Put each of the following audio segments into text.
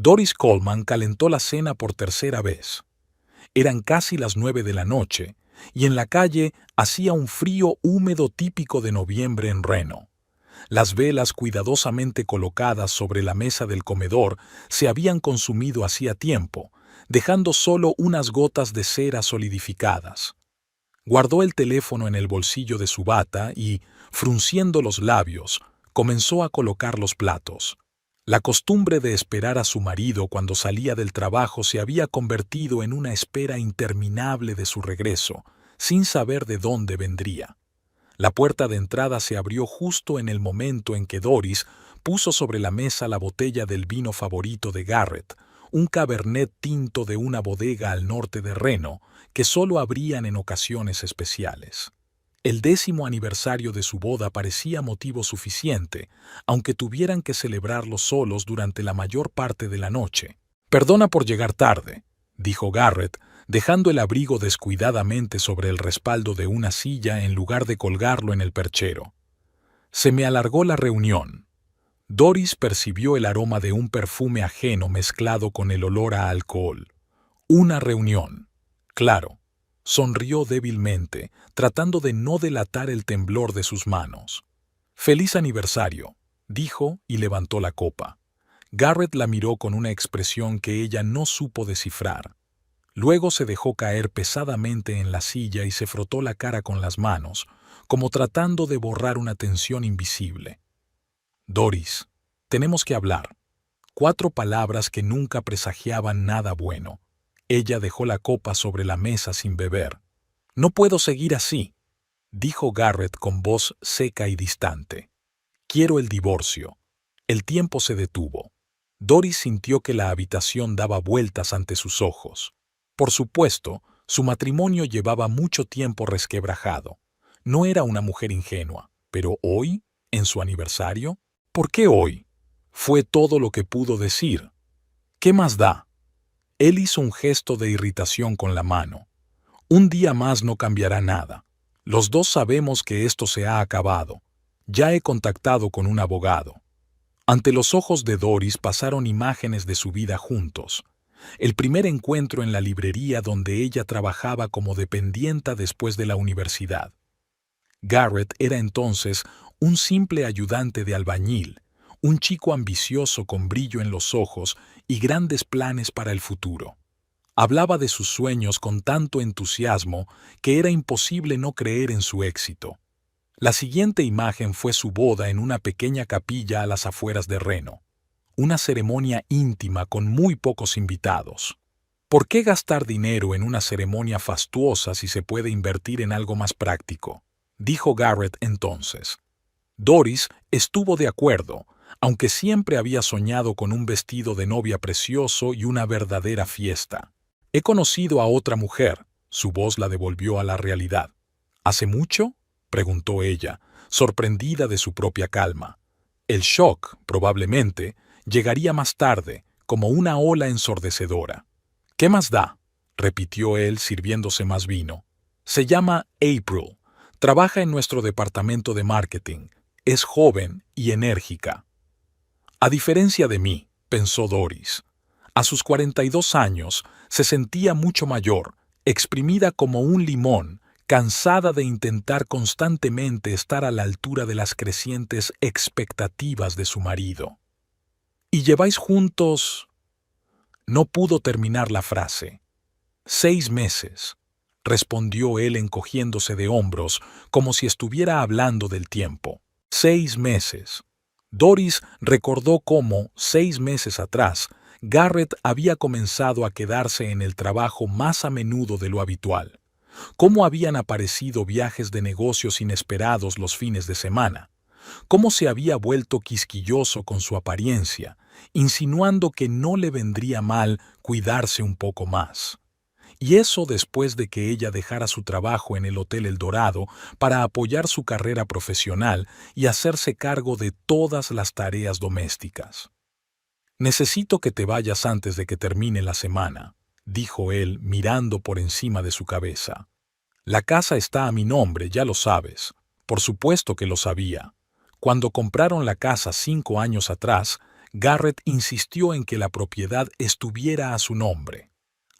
Doris Coleman calentó la cena por tercera vez. Eran casi las 9 de la noche, y en la calle hacía un frío húmedo típico de noviembre en Reno. Las velas cuidadosamente colocadas sobre la mesa del comedor se habían consumido hacía tiempo, dejando solo unas gotas de cera solidificadas. Guardó el teléfono en el bolsillo de su bata y, frunciendo los labios, comenzó a colocar los platos. La costumbre de esperar a su marido cuando salía del trabajo se había convertido en una espera interminable de su regreso, sin saber de dónde vendría. La puerta de entrada se abrió justo en el momento en que Doris puso sobre la mesa la botella del vino favorito de Garrett, un cabernet tinto de una bodega al norte de Reno, que solo abrían en ocasiones especiales. El 10º aniversario de su boda parecía motivo suficiente, aunque tuvieran que celebrarlo solos durante la mayor parte de la noche. «Perdona por llegar tarde», dijo Garrett, dejando el abrigo descuidadamente sobre el respaldo de una silla en lugar de colgarlo en el perchero. «Se me alargó la reunión». Doris percibió el aroma de un perfume ajeno mezclado con el olor a alcohol. «Una reunión. Claro». Sonrió débilmente, tratando de no delatar el temblor de sus manos. «Feliz aniversario», dijo y levantó la copa. Garrett la miró con una expresión que ella no supo descifrar. Luego se dejó caer pesadamente en la silla y se frotó la cara con las manos, como tratando de borrar una tensión invisible. «Doris, tenemos que hablar». 4 palabras que nunca presagiaban nada bueno. Ella dejó la copa sobre la mesa sin beber. «No puedo seguir así», dijo Garrett con voz seca y distante. «Quiero el divorcio». El tiempo se detuvo. Doris sintió que la habitación daba vueltas ante sus ojos. Por supuesto, su matrimonio llevaba mucho tiempo resquebrajado. No era una mujer ingenua, pero hoy, en su aniversario, ¿por qué hoy? Fue todo lo que pudo decir. ¿Qué más da? Él hizo un gesto de irritación con la mano. Un día más no cambiará nada. Los dos sabemos que esto se ha acabado. Ya he contactado con un abogado. Ante los ojos de Doris pasaron imágenes de su vida juntos. El primer encuentro en la librería donde ella trabajaba como dependienta después de la universidad. Garrett era entonces un simple ayudante de albañil, un chico ambicioso con brillo en los ojos y grandes planes para el futuro. Hablaba de sus sueños con tanto entusiasmo que era imposible no creer en su éxito. La siguiente imagen fue su boda en una pequeña capilla a las afueras de Reno. Una ceremonia íntima con muy pocos invitados. ¿Por qué gastar dinero en una ceremonia fastuosa si se puede invertir en algo más práctico?, dijo Garrett entonces. Doris estuvo de acuerdo, aunque siempre había soñado con un vestido de novia precioso y una verdadera fiesta. «He conocido a otra mujer», su voz la devolvió a la realidad. «¿Hace mucho?», preguntó ella, sorprendida de su propia calma. El shock, probablemente, llegaría más tarde, como una ola ensordecedora. «¿Qué más da?», repitió él sirviéndose más vino. «Se llama April. Trabaja en nuestro departamento de marketing. Es joven y enérgica». A diferencia de mí, pensó Doris. A sus 42 años se sentía mucho mayor, exprimida como un limón, cansada de intentar constantemente estar a la altura de las crecientes expectativas de su marido. «¿Y lleváis juntos...?» No pudo terminar la frase. «6 meses», respondió él encogiéndose de hombros, como si estuviera hablando del tiempo. 6 meses. Doris recordó cómo, 6 meses atrás, Garrett había comenzado a quedarse en el trabajo más a menudo de lo habitual. Cómo habían aparecido viajes de negocios inesperados los fines de semana. Cómo se había vuelto quisquilloso con su apariencia, insinuando que no le vendría mal cuidarse un poco más. Y eso después de que ella dejara su trabajo en el Hotel El Dorado para apoyar su carrera profesional y hacerse cargo de todas las tareas domésticas. «Necesito que te vayas antes de que termine la semana», dijo él mirando por encima de su cabeza. «La casa está a mi nombre, ya lo sabes». Por supuesto que lo sabía. Cuando compraron la casa 5 años atrás, Garrett insistió en que la propiedad estuviera a su nombre.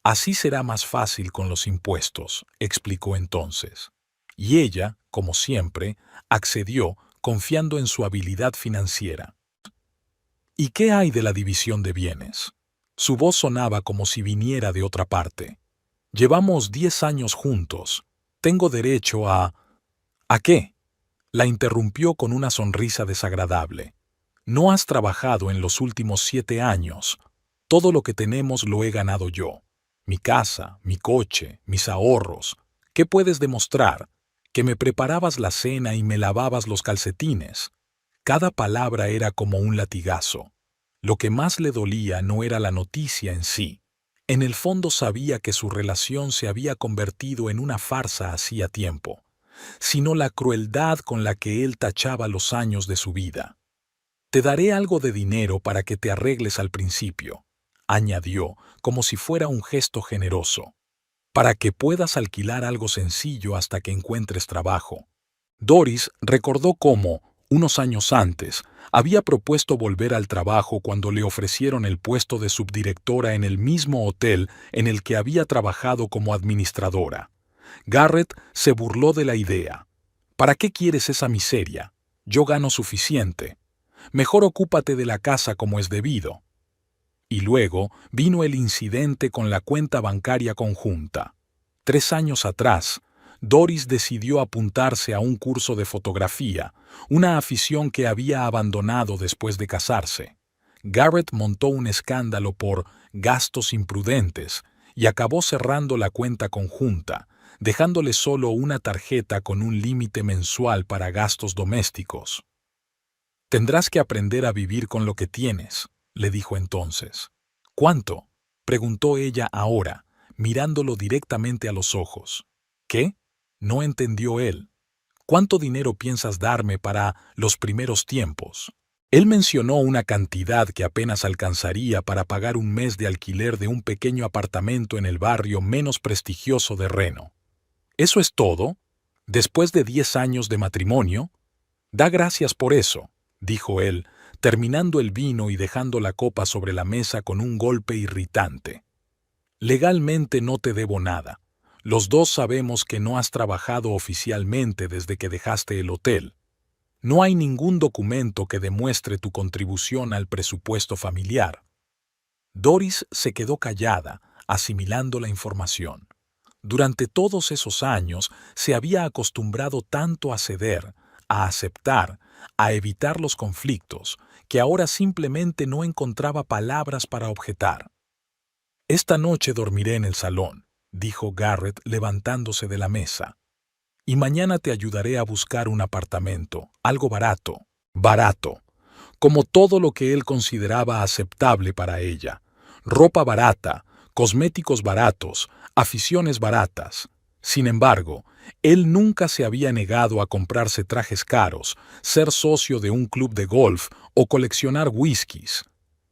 Así será más fácil con los impuestos, explicó entonces. Y ella, como siempre, accedió confiando en su habilidad financiera. ¿Y qué hay de la división de bienes? Su voz sonaba como si viniera de otra parte. Llevamos 10 años juntos. Tengo derecho a... ¿A qué? La interrumpió con una sonrisa desagradable. No has trabajado en los últimos 7 años. Todo lo que tenemos lo he ganado yo. Mi casa, mi coche, mis ahorros. ¿Qué puedes demostrar? Que me preparabas la cena y me lavabas los calcetines. Cada palabra era como un latigazo. Lo que más le dolía no era la noticia en sí. En el fondo sabía que su relación se había convertido en una farsa hacía tiempo, sino la crueldad con la que él tachaba los años de su vida. Te daré algo de dinero para que te arregles al principio, añadió, como si fuera un gesto generoso, para que puedas alquilar algo sencillo hasta que encuentres trabajo. Doris recordó cómo, unos años antes, había propuesto volver al trabajo cuando le ofrecieron el puesto de subdirectora en el mismo hotel en el que había trabajado como administradora. Garrett se burló de la idea. ¿Para qué quieres esa miseria? Yo gano suficiente. Mejor ocúpate de la casa como es debido. Y luego vino el incidente con la cuenta bancaria conjunta. 3 años atrás, Doris decidió apuntarse a un curso de fotografía, una afición que había abandonado después de casarse. Garrett montó un escándalo por gastos imprudentes y acabó cerrando la cuenta conjunta, dejándole solo una tarjeta con un límite mensual para gastos domésticos. Tendrás que aprender a vivir con lo que tienes, le dijo entonces. ¿Cuánto? Preguntó ella ahora, mirándolo directamente a los ojos. ¿Qué? No entendió él. ¿Cuánto dinero piensas darme para los primeros tiempos? Él mencionó una cantidad que apenas alcanzaría para pagar un mes de alquiler de un pequeño apartamento en el barrio menos prestigioso de Reno. ¿Eso es todo? ¿Después de 10 años de matrimonio? Da gracias por eso, dijo él, terminando el vino y dejando la copa sobre la mesa con un golpe irritante. Legalmente no te debo nada. Los dos sabemos que no has trabajado oficialmente desde que dejaste el hotel. No hay ningún documento que demuestre tu contribución al presupuesto familiar. Doris se quedó callada, asimilando la información. Durante todos esos años se había acostumbrado tanto a ceder, a aceptar, a evitar los conflictos, que ahora simplemente no encontraba palabras para objetar. «Esta noche dormiré en el salón», dijo Garrett levantándose de la mesa. «Y mañana te ayudaré a buscar un apartamento, algo barato, como todo lo que él consideraba aceptable para ella. Ropa barata, cosméticos baratos, aficiones baratas. Sin embargo, él nunca se había negado a comprarse trajes caros, ser socio de un club de golf o coleccionar whiskies.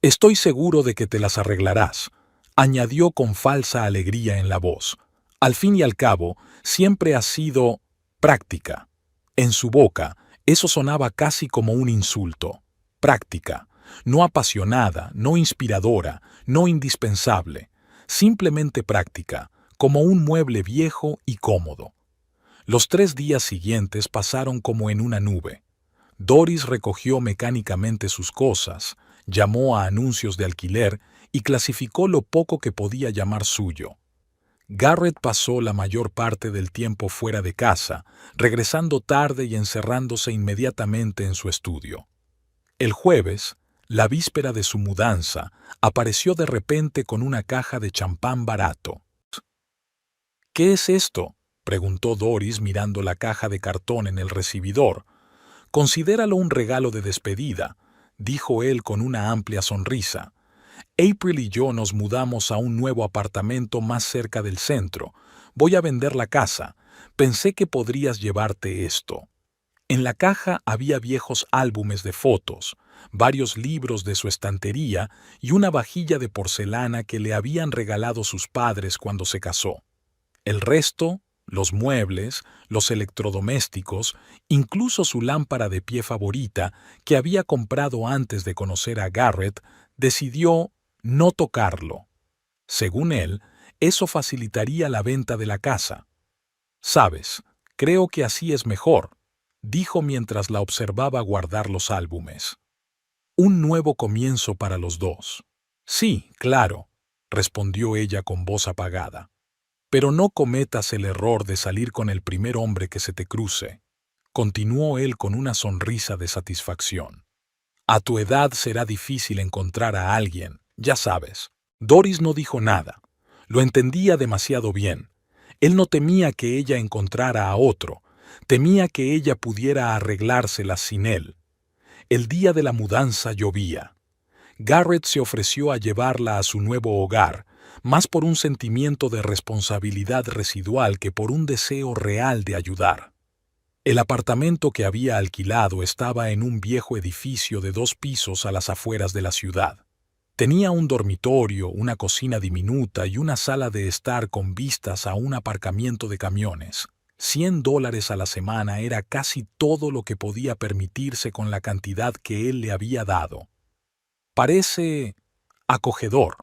«Estoy seguro de que te las arreglarás», añadió con falsa alegría en la voz. Al fin y al cabo, siempre ha sido práctica. En su boca, eso sonaba casi como un insulto. Práctica, no apasionada, no inspiradora, no indispensable, simplemente práctica, como un mueble viejo y cómodo. Los 3 días siguientes pasaron como en una nube. Doris recogió mecánicamente sus cosas, llamó a anuncios de alquiler y clasificó lo poco que podía llamar suyo. Garrett pasó la mayor parte del tiempo fuera de casa, regresando tarde y encerrándose inmediatamente en su estudio. El jueves, la víspera de su mudanza, apareció de repente con una caja de champán barato. «¿Qué es esto?», preguntó Doris mirando la caja de cartón en el recibidor. «Considéralo un regalo de despedida», dijo él con una amplia sonrisa. «April y yo nos mudamos a un nuevo apartamento más cerca del centro. Voy a vender la casa. Pensé que podrías llevarte esto». En la caja había viejos álbumes de fotos, varios libros de su estantería y una vajilla de porcelana que le habían regalado sus padres cuando se casó. El resto, los muebles, los electrodomésticos, incluso su lámpara de pie favorita, que había comprado antes de conocer a Garrett, decidió no tocarlo. Según él, eso facilitaría la venta de la casa. «Sabes, creo que así es mejor», dijo mientras la observaba guardar los álbumes. Un nuevo comienzo para los dos. «Sí, claro», respondió ella con voz apagada. «Pero no cometas el error de salir con el primer hombre que se te cruce», continuó él con una sonrisa de satisfacción. «A tu edad será difícil encontrar a alguien, ya sabes». Doris no dijo nada. Lo entendía demasiado bien. Él no temía que ella encontrara a otro, temía que ella pudiera arreglárselas sin él. El día de la mudanza llovía. Garrett se ofreció a llevarla a su nuevo hogar, más por un sentimiento de responsabilidad residual que por un deseo real de ayudar. El apartamento que había alquilado estaba en un viejo edificio de 2 pisos a las afueras de la ciudad. Tenía un dormitorio, una cocina diminuta y una sala de estar con vistas a un aparcamiento de camiones. $100 a la semana era casi todo lo que podía permitirse con la cantidad que él le había dado. «Parece acogedor»,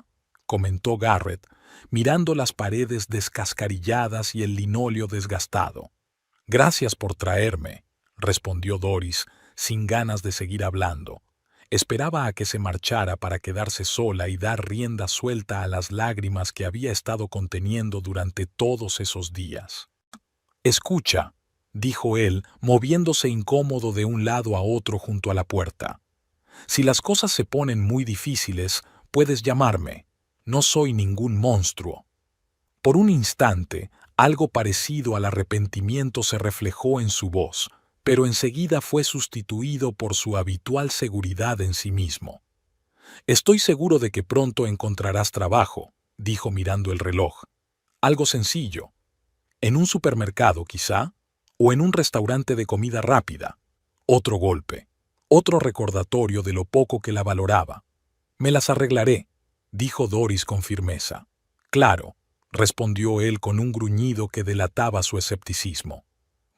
comentó Garrett, mirando las paredes descascarilladas y el linóleo desgastado. «Gracias por traerme», respondió Doris, sin ganas de seguir hablando. Esperaba a que se marchara para quedarse sola y dar rienda suelta a las lágrimas que había estado conteniendo durante todos esos días. «Escucha», dijo él, moviéndose incómodo de un lado a otro junto a la puerta. «Si las cosas se ponen muy difíciles, puedes llamarme. No soy ningún monstruo». Por un instante, algo parecido al arrepentimiento se reflejó en su voz, pero enseguida fue sustituido por su habitual seguridad en sí mismo. «Estoy seguro de que pronto encontrarás trabajo», dijo mirando el reloj. «Algo sencillo. En un supermercado, quizá, o en un restaurante de comida rápida». Otro golpe, otro recordatorio de lo poco que la valoraba. «Me las arreglaré», dijo Doris con firmeza. «Claro», respondió él con un gruñido que delataba su escepticismo.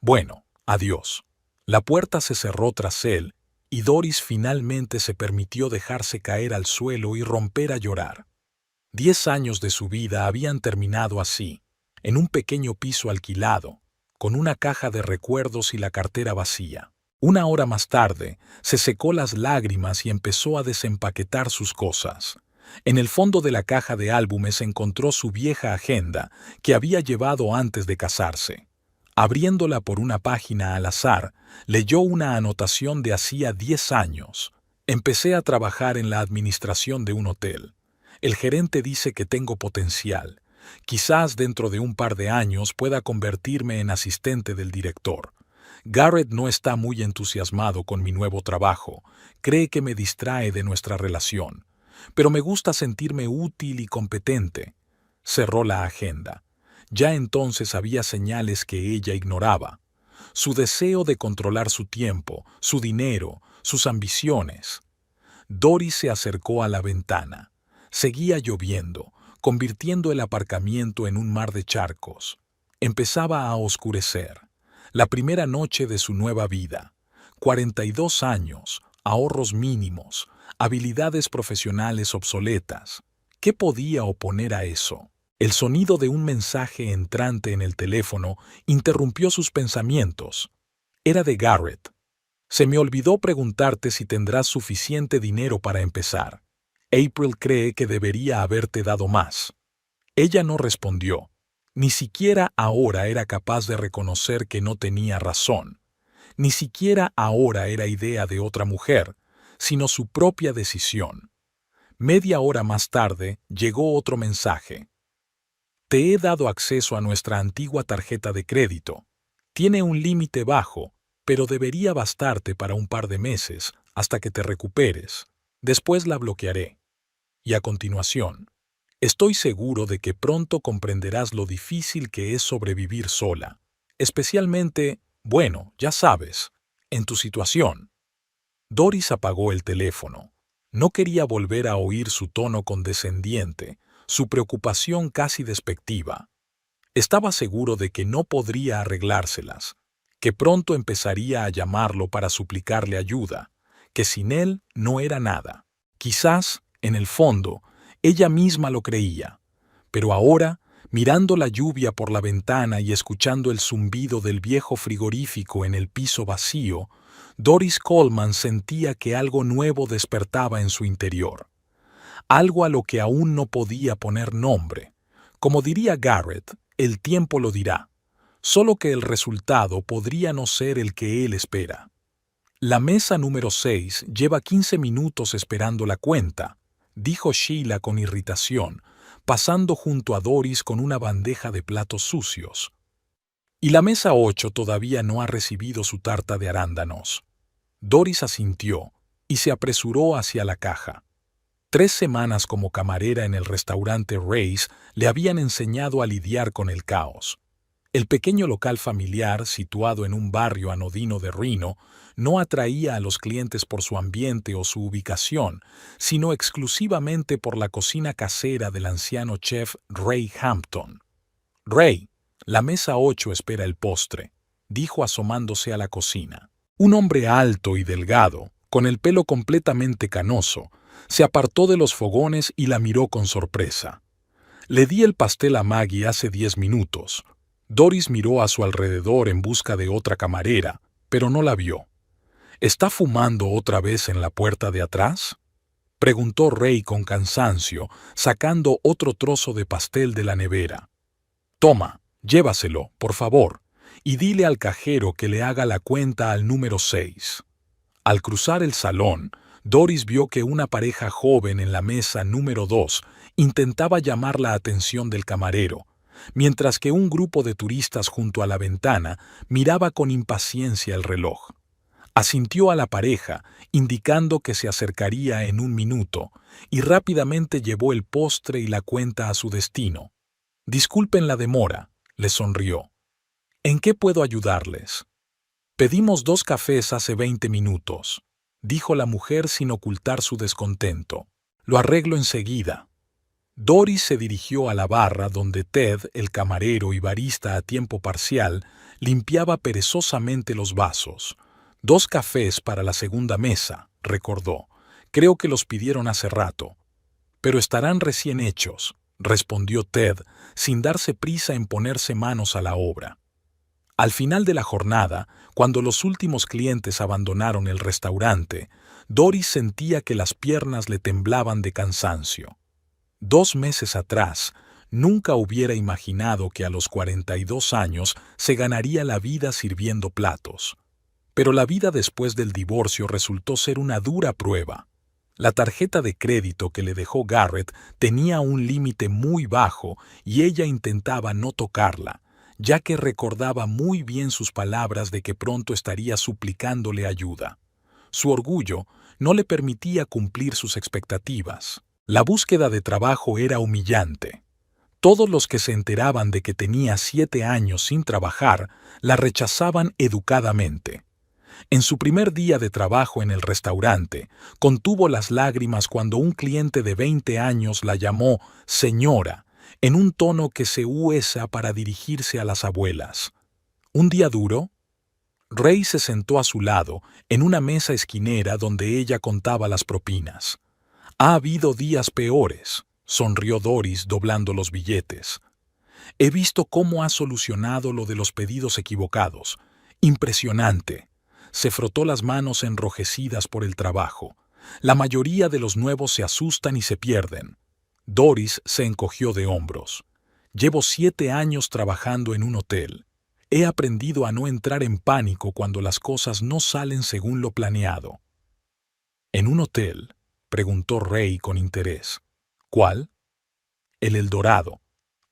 «Bueno, adiós». La puerta se cerró tras él, y Doris finalmente se permitió dejarse caer al suelo y romper a llorar. 10 años de su vida habían terminado así, en un pequeño piso alquilado, con una caja de recuerdos y la cartera vacía. Una hora más tarde, se secó las lágrimas y empezó a desempaquetar sus cosas. En el fondo de la caja de álbumes encontró su vieja agenda que había llevado antes de casarse. Abriéndola por una página al azar, leyó una anotación de hacía 10 años. «Empecé a trabajar en la administración de un hotel. El gerente dice que tengo potencial. Quizás dentro de un par de años pueda convertirme en asistente del director. Garrett no está muy entusiasmado con mi nuevo trabajo. Cree que me distrae de nuestra relación. Pero me gusta sentirme útil y competente». Cerró la agenda. Ya entonces había señales que ella ignoraba. Su deseo de controlar su tiempo, su dinero, sus ambiciones. Doris se acercó a la ventana. Seguía lloviendo, convirtiendo el aparcamiento en un mar de charcos. Empezaba a oscurecer. La primera noche de su nueva vida. 42 años, ahorros mínimos, habilidades profesionales obsoletas. ¿Qué podía oponer a eso? El sonido de un mensaje entrante en el teléfono interrumpió sus pensamientos. Era de Garrett. «Se me olvidó preguntarte si tendrás suficiente dinero para empezar. April cree que debería haberte dado más». Ella no respondió. Ni siquiera ahora era capaz de reconocer que no tenía razón. Ni siquiera ahora era idea de otra mujer, sino su propia decisión. Media hora más tarde llegó otro mensaje. «Te he dado acceso a nuestra antigua tarjeta de crédito. Tiene un límite bajo, pero debería bastarte para un par de meses, hasta que te recuperes. Después la bloquearé». Y a continuación, «Estoy seguro de que pronto comprenderás lo difícil que es sobrevivir sola, especialmente, bueno, ya sabes, en tu situación». Doris apagó el teléfono. No quería volver a oír su tono condescendiente, su preocupación casi despectiva. Estaba seguro de que no podría arreglárselas, que pronto empezaría a llamarlo para suplicarle ayuda, que sin él no era nada. Quizás, en el fondo, ella misma lo creía, pero ahora, mirando la lluvia por la ventana y escuchando el zumbido del viejo frigorífico en el piso vacío, Doris Coleman sentía que algo nuevo despertaba en su interior, algo a lo que aún no podía poner nombre. Como diría Garrett, el tiempo lo dirá, solo que el resultado podría no ser el que él espera. La mesa número 6 lleva 15 minutos esperando la cuenta, dijo Sheila con irritación, pasando junto a Doris con una bandeja de platos sucios. Y la mesa 8 todavía no ha recibido su tarta de arándanos. Doris asintió y se apresuró hacia la caja. 3 semanas como camarera en el restaurante Ray's le habían enseñado a lidiar con el caos. El pequeño local familiar, situado en un barrio anodino de Reno, no atraía a los clientes por su ambiente o su ubicación, sino exclusivamente por la cocina casera del anciano chef Ray Hampton. «Ray, la mesa 8 espera el postre», dijo asomándose a la cocina. Un hombre alto y delgado, con el pelo completamente canoso, se apartó de los fogones y la miró con sorpresa. «Le di el pastel a Maggie hace 10 minutos». Doris miró a su alrededor en busca de otra camarera, pero no la vio. «¿Está fumando otra vez en la puerta de atrás?», preguntó Ray con cansancio, sacando otro trozo de pastel de la nevera. «Toma, llévaselo, por favor, y dile al cajero que le haga la cuenta al número 6». Al cruzar el salón, Doris vio que una pareja joven en la mesa número 2 intentaba llamar la atención del camarero, mientras que un grupo de turistas junto a la ventana miraba con impaciencia el reloj. Asintió a la pareja, indicando que se acercaría en 1 minuto, y rápidamente llevó el postre y la cuenta a su destino. «Disculpen la demora», le sonrió. «¿En qué puedo ayudarles?» «Pedimos 2 cafés hace 20 minutos», dijo la mujer sin ocultar su descontento. «Lo arreglo enseguida». Doris se dirigió a la barra donde Ted, el camarero y barista a tiempo parcial, limpiaba perezosamente los vasos. 2 cafés para la segunda mesa, recordó. «Creo que los pidieron hace rato». «Pero estarán recién hechos», respondió Ted, sin darse prisa en ponerse manos a la obra. Al final de la jornada, cuando los últimos clientes abandonaron el restaurante, Doris sentía que las piernas le temblaban de cansancio. 2 meses atrás, nunca hubiera imaginado que a los 42 años se ganaría la vida sirviendo platos. Pero la vida después del divorcio resultó ser una dura prueba. La tarjeta de crédito que le dejó Garrett tenía un límite muy bajo y ella intentaba no tocarla, ya que recordaba muy bien sus palabras de que pronto estaría suplicándole ayuda. Su orgullo no le permitía cumplir sus expectativas. La búsqueda de trabajo era humillante. Todos los que se enteraban de que tenía 7 años sin trabajar la rechazaban educadamente. En su primer día de trabajo en el restaurante, contuvo las lágrimas cuando un cliente de 20 años la llamó señora, en un tono que se usa para dirigirse a las abuelas. ¿Un día duro? Ray se sentó a su lado, en una mesa esquinera donde ella contaba las propinas. «Ha habido días peores», sonrió Doris doblando los billetes. «He visto cómo ha solucionado lo de los pedidos equivocados. Impresionante». Se frotó las manos enrojecidas por el trabajo. «La mayoría de los nuevos se asustan y se pierden». Doris se encogió de hombros. «Llevo 7 años trabajando en un hotel. He aprendido a no entrar en pánico cuando las cosas no salen según lo planeado». «¿En un hotel?», preguntó Ray con interés. «¿Cuál?» «El Eldorado.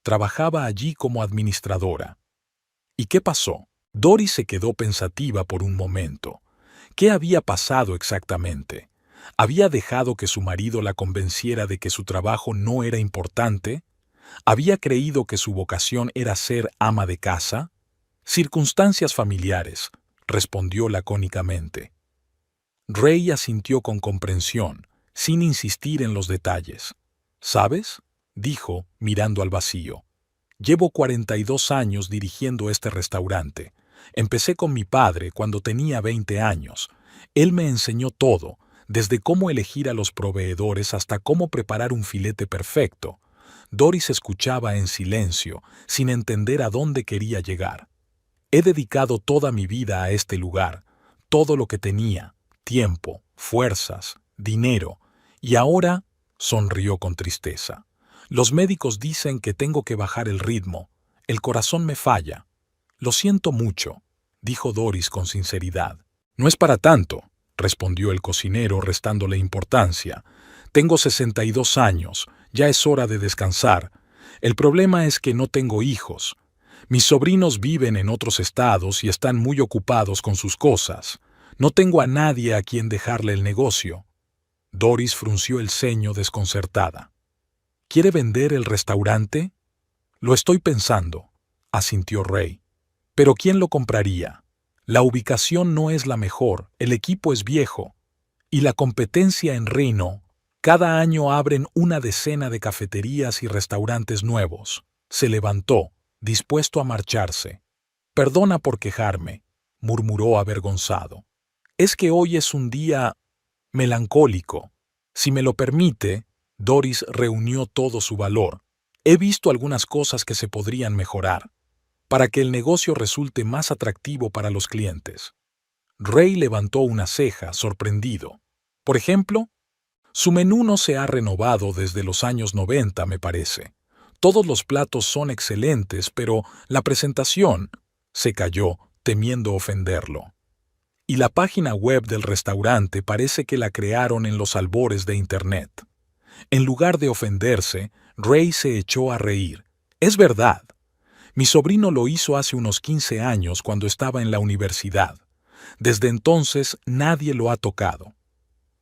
Trabajaba allí como administradora». «¿Y qué pasó?» Doris se quedó pensativa por un momento. ¿Qué había pasado exactamente? ¿Había dejado que su marido la convenciera de que su trabajo no era importante? ¿Había creído que su vocación era ser ama de casa? «Circunstancias familiares», respondió lacónicamente. Ray asintió con comprensión, sin insistir en los detalles. «¿Sabes?», dijo, mirando al vacío. Llevo 42 años dirigiendo este restaurante. Empecé con mi padre cuando tenía 20 años. Él me enseñó todo, desde cómo elegir a los proveedores hasta cómo preparar un filete perfecto. Doris escuchaba en silencio, sin entender a dónde quería llegar. He dedicado toda mi vida a este lugar, todo lo que tenía, tiempo, fuerzas, dinero, y ahora sonrió con tristeza. Los médicos dicen que tengo que bajar el ritmo. El corazón me falla. Lo siento mucho, dijo Doris con sinceridad. No es para tanto, respondió el cocinero restándole importancia. Tengo 62 años, ya es hora de descansar. El problema es que no tengo hijos. Mis sobrinos viven en otros estados y están muy ocupados con sus cosas. No tengo a nadie a quien dejarle el negocio. Doris frunció el ceño desconcertada. ¿Quiere vender el restaurante? Lo estoy pensando, asintió Ray. ¿Pero quién lo compraría? La ubicación no es la mejor, el equipo es viejo. Y la competencia en Reno, cada año abren una decena de cafeterías y restaurantes nuevos. Se levantó, dispuesto a marcharse. Perdona por quejarme, murmuró avergonzado. Es que hoy es un día melancólico. Si me lo permite, Doris reunió todo su valor. He visto algunas cosas que se podrían mejorar, para que el negocio resulte más atractivo para los clientes. Ray levantó una ceja, sorprendido. Por ejemplo, su menú no se ha renovado desde los años 90, me parece. Todos los platos son excelentes, pero la presentación... Se calló, temiendo ofenderlo. Y la página web del restaurante parece que la crearon en los albores de Internet. En lugar de ofenderse, Ray se echó a reír. Es verdad. Mi sobrino lo hizo hace unos 15 años cuando estaba en la universidad. Desde entonces nadie lo ha tocado.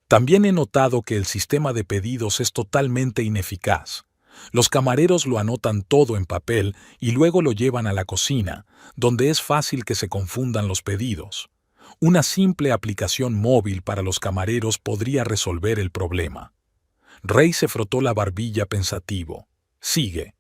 También he notado que el sistema de pedidos es totalmente ineficaz. Los camareros lo anotan todo en papel y luego lo llevan a la cocina, donde es fácil que se confundan los pedidos. Una simple aplicación móvil para los camareros podría resolver el problema. Ray se frotó la barbilla pensativo. Sigue.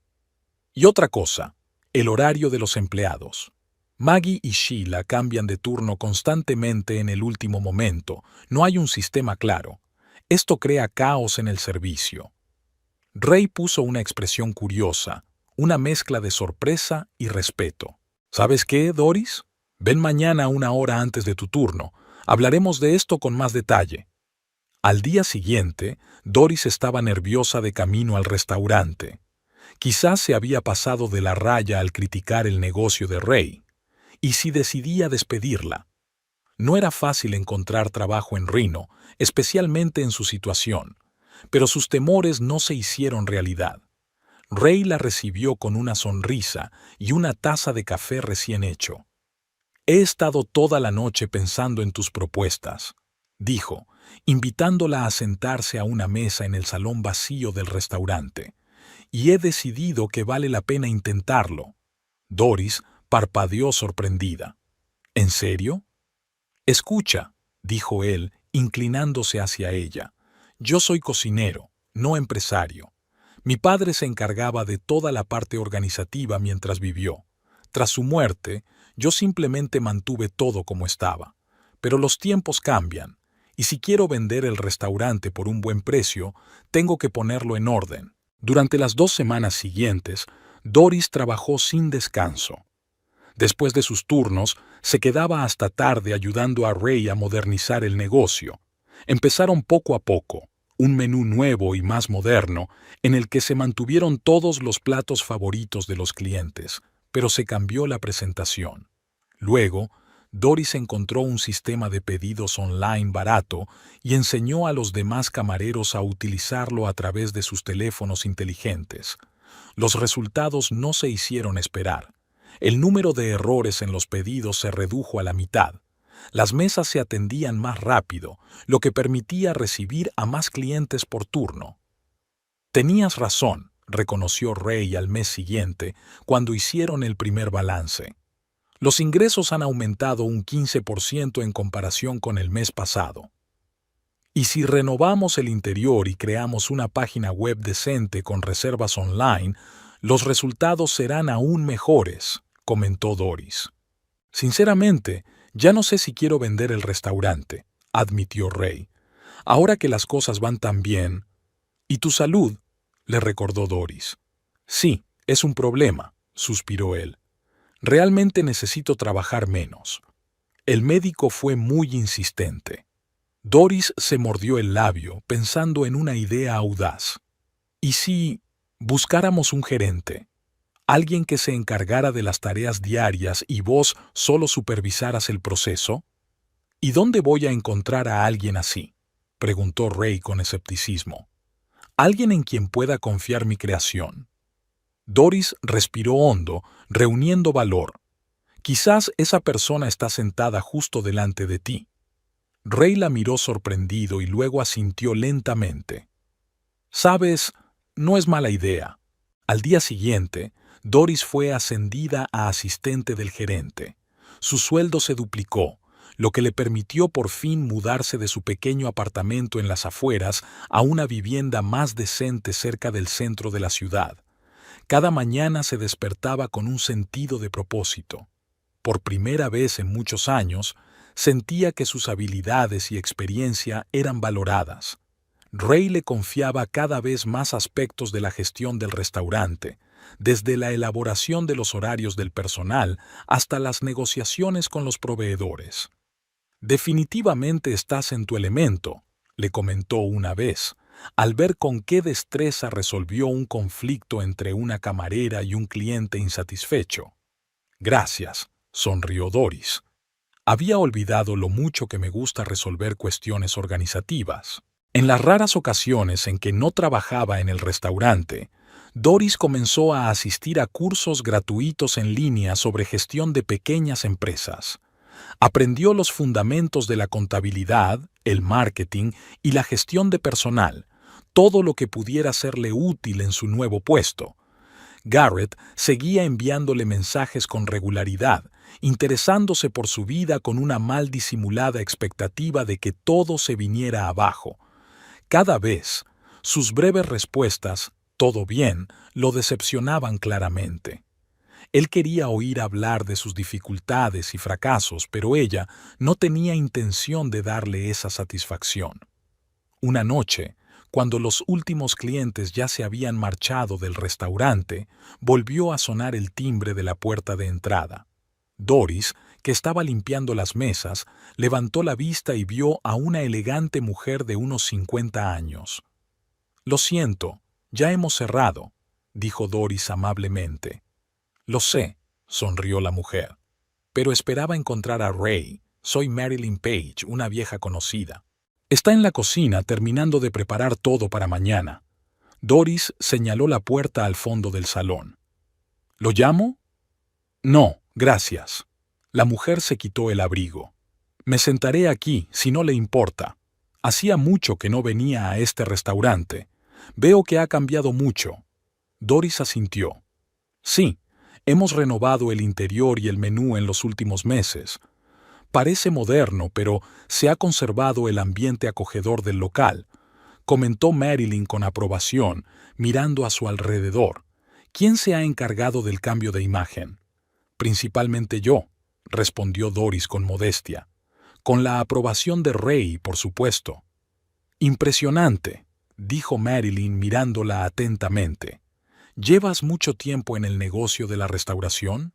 Y otra cosa, el horario de los empleados. Maggie y Sheila cambian de turno constantemente en el último momento. No hay un sistema claro. Esto crea caos en el servicio. Ray puso una expresión curiosa, una mezcla de sorpresa y respeto. ¿Sabes qué, Doris? Ven mañana 1 hora antes de tu turno. Hablaremos de esto con más detalle. Al día siguiente, Doris estaba nerviosa de camino al restaurante. Quizás se había pasado de la raya al criticar el negocio de Ray. ¿Y si decidía despedirla? No era fácil encontrar trabajo en Reno, especialmente en su situación, pero sus temores no se hicieron realidad. Ray la recibió con una sonrisa y una taza de café recién hecho. He estado toda la noche pensando en tus propuestas, dijo, invitándola a sentarse a una mesa en el salón vacío del restaurante, y he decidido que vale la pena intentarlo. Doris parpadeó sorprendida. ¿En serio? Escucha, dijo él, inclinándose hacia ella. Yo soy cocinero, no empresario. Mi padre se encargaba de toda la parte organizativa mientras vivió. Tras su muerte, yo simplemente mantuve todo como estaba. Pero los tiempos cambian, y si quiero vender el restaurante por un buen precio, tengo que ponerlo en orden. Durante las 2 semanas siguientes, Doris trabajó sin descanso. Después de sus turnos, se quedaba hasta tarde ayudando a Ray a modernizar el negocio. Empezaron poco a poco, un menú nuevo y más moderno, en el que se mantuvieron todos los platos favoritos de los clientes, pero se cambió la presentación. Luego, Doris encontró un sistema de pedidos online barato y enseñó a los demás camareros a utilizarlo a través de sus teléfonos inteligentes. Los resultados no se hicieron esperar. El número de errores en los pedidos se redujo a la mitad. Las mesas se atendían más rápido, lo que permitía recibir a más clientes por turno. Tenías razón, reconoció Ray al mes siguiente, cuando hicieron el primer balance. Los ingresos han aumentado un 15% en comparación con el mes pasado. Y si renovamos el interior y creamos una página web decente con reservas online, Los resultados serán aún mejores, comentó Doris. Sinceramente, ya no sé si quiero vender el restaurante, admitió Ray. Ahora que las cosas van tan bien. ¿Y tu salud?, le recordó Doris. Sí, es un problema, suspiró él. Realmente necesito trabajar menos. El médico fue muy insistente. Doris se mordió el labio pensando en una idea audaz. ¿Y si buscáramos un gerente? ¿Alguien que se encargara de las tareas diarias y vos solo supervisaras el proceso? ¿Y dónde voy a encontrar a alguien así?, preguntó Ray con escepticismo. ¿Alguien en quien pueda confiar mi creación? Doris respiró hondo, reuniendo valor. Quizás esa persona está sentada justo delante de ti. Ray la miró sorprendido y luego asintió lentamente. Sabes, no es mala idea. Al día siguiente, Doris fue ascendida a asistente del gerente. Su sueldo se duplicó, lo que le permitió por fin mudarse de su pequeño apartamento en las afueras a una vivienda más decente cerca del centro de la ciudad. Cada mañana se despertaba con un sentido de propósito. Por primera vez en muchos años, sentía que sus habilidades y experiencia eran valoradas. Ray le confiaba cada vez más aspectos de la gestión del restaurante, desde la elaboración de los horarios del personal hasta las negociaciones con los proveedores. «Definitivamente estás en tu elemento», le comentó una vez, al ver con qué destreza resolvió un conflicto entre una camarera y un cliente insatisfecho. «Gracias», sonrió Doris. Había olvidado lo mucho que me gusta resolver cuestiones organizativas. En las raras ocasiones en que no trabajaba en el restaurante, Doris comenzó a asistir a cursos gratuitos en línea sobre gestión de pequeñas empresas. Aprendió los fundamentos de la contabilidad, el marketing y la gestión de personal, todo lo que pudiera serle útil en su nuevo puesto. Garrett seguía enviándole mensajes con regularidad, interesándose por su vida con una mal disimulada expectativa de que todo se viniera abajo. Cada vez, sus breves respuestas, «todo bien», lo decepcionaban claramente. Él quería oír hablar de sus dificultades y fracasos, pero ella no tenía intención de darle esa satisfacción. Una noche, cuando los últimos clientes ya se habían marchado del restaurante, volvió a sonar el timbre de la puerta de entrada. Doris, que estaba limpiando las mesas, levantó la vista y vio a una elegante mujer de unos 50 años. «Lo siento, ya hemos cerrado», dijo Doris amablemente. «Lo sé», sonrió la mujer. «Pero esperaba encontrar a Ray. Soy Marilyn Page, una vieja conocida. Está en la cocina terminando de preparar todo para mañana». Doris señaló la puerta al fondo del salón. «¿Lo llamo?» «No, gracias». La mujer se quitó el abrigo. «Me sentaré aquí, si no le importa. Hacía mucho que no venía a este restaurante. Veo que ha cambiado mucho». Doris asintió. «Sí, hemos renovado el interior y el menú en los últimos meses. Parece moderno, pero se ha conservado el ambiente acogedor del local», comentó Marilyn con aprobación, mirando a su alrededor. «¿Quién se ha encargado del cambio de imagen?» «Principalmente yo», respondió Doris con modestia. «Con la aprobación de Ray, por supuesto». «Impresionante», dijo Marilyn mirándola atentamente. «¿Llevas mucho tiempo en el negocio de la restauración?»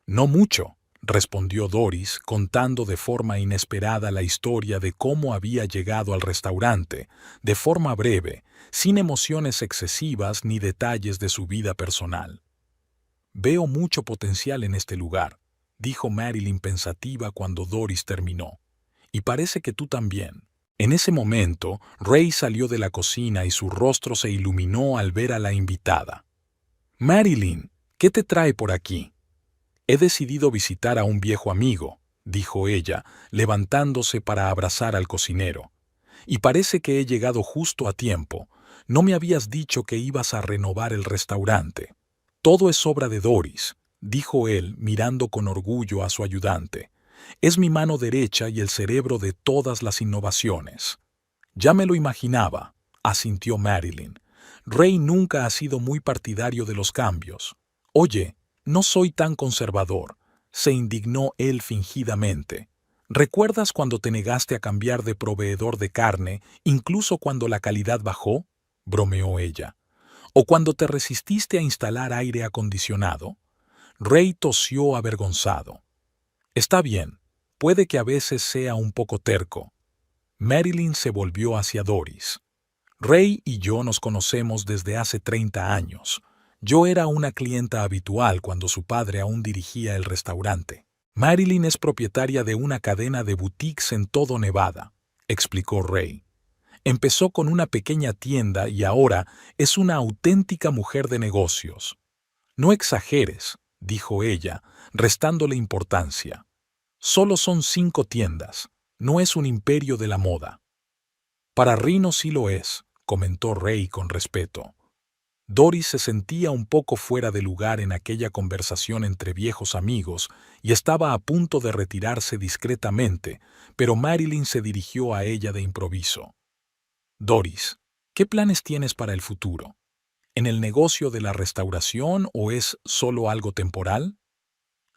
«No mucho», respondió Doris, contando de forma inesperada la historia de cómo había llegado al restaurante, de forma breve, sin emociones excesivas ni detalles de su vida personal. «Veo mucho potencial en este lugar», dijo Marilyn pensativa cuando Doris terminó. «Y parece que tú también». En ese momento, Ray salió de la cocina y su rostro se iluminó al ver a la invitada. «Marilyn, ¿qué te trae por aquí?» «He decidido visitar a un viejo amigo», dijo ella, levantándose para abrazar al cocinero. «Y parece que he llegado justo a tiempo. No me habías dicho que ibas a renovar el restaurante». «Todo es obra de Doris», dijo él, mirando con orgullo a su ayudante. «Es mi mano derecha y el cerebro de todas las innovaciones». «Ya me lo imaginaba», asintió Marilyn. Ray nunca ha sido muy partidario de los cambios. Oye, no soy tan conservador, se indignó él fingidamente. ¿Recuerdas cuando te negaste a cambiar de proveedor de carne, incluso cuando la calidad bajó? Bromeó ella. ¿O cuando te resististe a instalar aire acondicionado? Ray tosió avergonzado. Está bien, puede que a veces sea un poco terco. Marilyn se volvió hacia Doris. Ray y yo nos conocemos desde hace 30 años. Yo era una clienta habitual cuando su padre aún dirigía el restaurante. Marilyn es propietaria de una cadena de boutiques en todo Nevada, explicó Ray. Empezó con una pequeña tienda y ahora es una auténtica mujer de negocios. No exageres, dijo ella, restándole importancia. Solo son 5 tiendas, no es un imperio de la moda. Para Rino sí lo es, comentó Ray con respeto. Doris se sentía un poco fuera de lugar en aquella conversación entre viejos amigos y estaba a punto de retirarse discretamente, pero Marilyn se dirigió a ella de improviso. Doris, ¿qué planes tienes para el futuro? ¿En el negocio de la restauración o es solo algo temporal?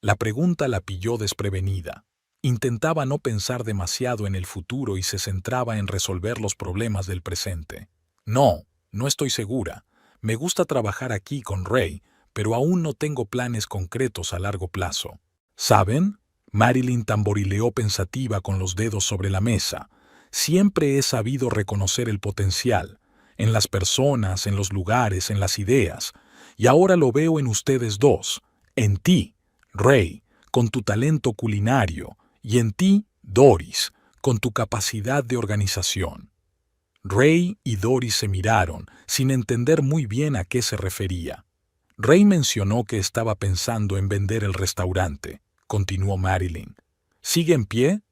La pregunta la pilló desprevenida. Intentaba no pensar demasiado en el futuro y se centraba en resolver los problemas del presente. No estoy segura. Me gusta trabajar aquí con Ray, pero aún no tengo planes concretos a largo plazo. ¿Saben? Marilyn tamborileó pensativa con los dedos sobre la mesa. Siempre he sabido reconocer el potencial, en las personas, en los lugares, en las ideas, y ahora lo veo en ustedes dos, en ti, Ray, con tu talento culinario, y en ti, Doris, con tu capacidad de organización. Ray y Doris se miraron, sin entender muy bien a qué se refería. Ray mencionó que estaba pensando en vender el restaurante, continuó Marilyn. ¿Sigue en pie?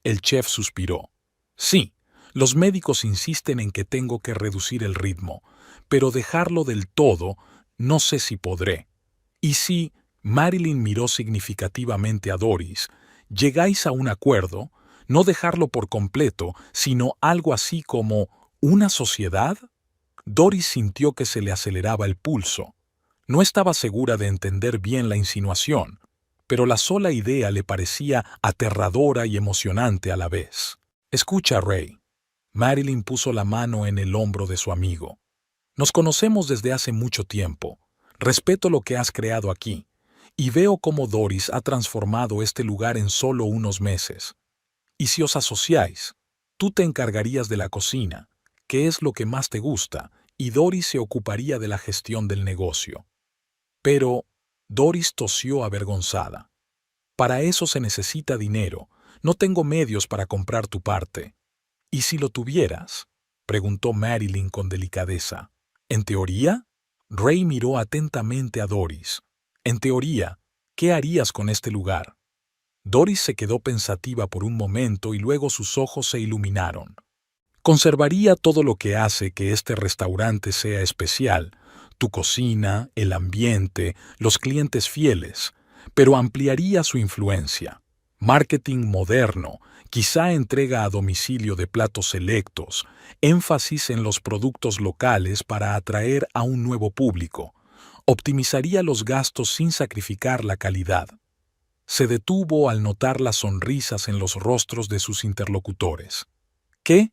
El chef suspiró. Sí, los médicos insisten en que tengo que reducir el ritmo, pero dejarlo del todo, no sé si podré. Y si, Marilyn miró significativamente a Doris, llegáis a un acuerdo, no dejarlo por completo, sino algo así como ¿una sociedad? Doris sintió que se le aceleraba el pulso. No estaba segura de entender bien la insinuación, pero la sola idea le parecía aterradora y emocionante a la vez. Escucha, Ray. Marilyn puso la mano en el hombro de su amigo. Nos conocemos desde hace mucho tiempo. Respeto lo que has creado aquí, y veo cómo Doris ha transformado este lugar en solo unos meses. Y si os asociáis, tú te encargarías de la cocina, que es lo que más te gusta, y Doris se ocuparía de la gestión del negocio. Pero Doris tosió avergonzada. Para eso se necesita dinero. No tengo medios para comprar tu parte. ¿Y si lo tuvieras? Preguntó Marilyn con delicadeza. ¿En teoría? Ray miró atentamente a Doris. En teoría, ¿qué harías con este lugar? Doris se quedó pensativa por un momento y luego sus ojos se iluminaron. Conservaría todo lo que hace que este restaurante sea especial, tu cocina, el ambiente, los clientes fieles, pero ampliaría su influencia. Marketing moderno, quizá entrega a domicilio de platos selectos, énfasis en los productos locales para atraer a un nuevo público. Optimizaría los gastos sin sacrificar la calidad. Se detuvo al notar las sonrisas en los rostros de sus interlocutores. ¿Qué?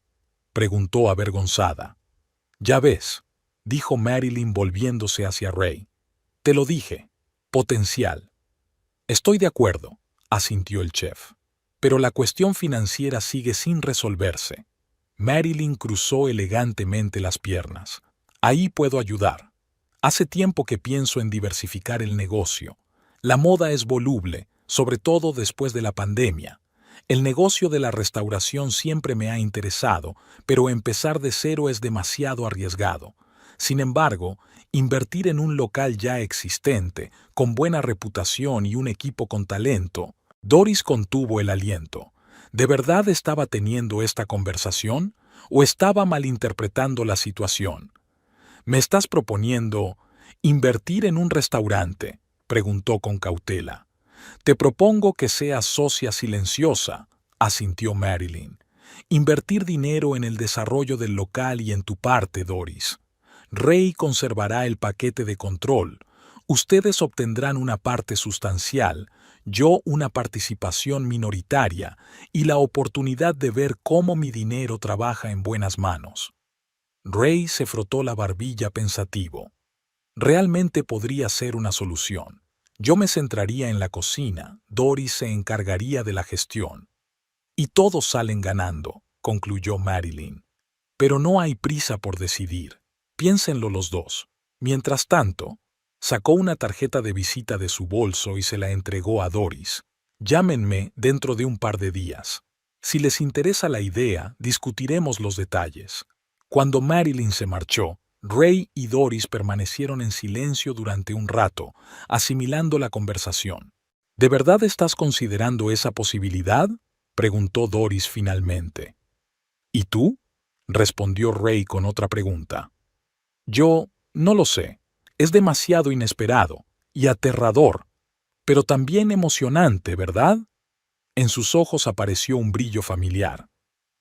Preguntó avergonzada. Ya ves, dijo Marilyn volviéndose hacia Ray. Te lo dije. Potencial. Estoy de acuerdo, asintió el chef. Pero la cuestión financiera sigue sin resolverse. Marilyn cruzó elegantemente las piernas. Ahí puedo ayudar. Hace tiempo que pienso en diversificar el negocio. La moda es voluble, sobre todo después de la pandemia. El negocio de la restauración siempre me ha interesado, pero empezar de cero es demasiado arriesgado. Sin embargo, invertir en un local ya existente, con buena reputación y un equipo con talento. Doris contuvo el aliento. ¿De verdad estaba teniendo esta conversación o estaba malinterpretando la situación? ¿Me estás proponiendo invertir en un restaurante?, preguntó con cautela. Te propongo que seas socia silenciosa, asintió Marilyn. Invertir dinero en el desarrollo del local y en tu parte, Doris. Ray conservará el paquete de control. Ustedes obtendrán una parte sustancial, yo una participación minoritaria y la oportunidad de ver cómo mi dinero trabaja en buenas manos. Ray se frotó la barbilla pensativo. Realmente podría ser una solución. Yo me centraría en la cocina, Doris se encargaría de la gestión. Y todos salen ganando, concluyó Marilyn. Pero no hay prisa por decidir. Piénsenlo los dos. Mientras tanto, sacó una tarjeta de visita de su bolso y se la entregó a Doris. Llámenme dentro de un par de días. Si les interesa la idea, discutiremos los detalles. Cuando Marilyn se marchó, Ray y Doris permanecieron en silencio durante un rato, asimilando la conversación. ¿De verdad estás considerando esa posibilidad?, preguntó Doris finalmente. ¿Y tú?, respondió Ray con otra pregunta. Yo no lo sé. Es demasiado inesperado y aterrador, pero también emocionante, ¿verdad? En sus ojos apareció un brillo familiar.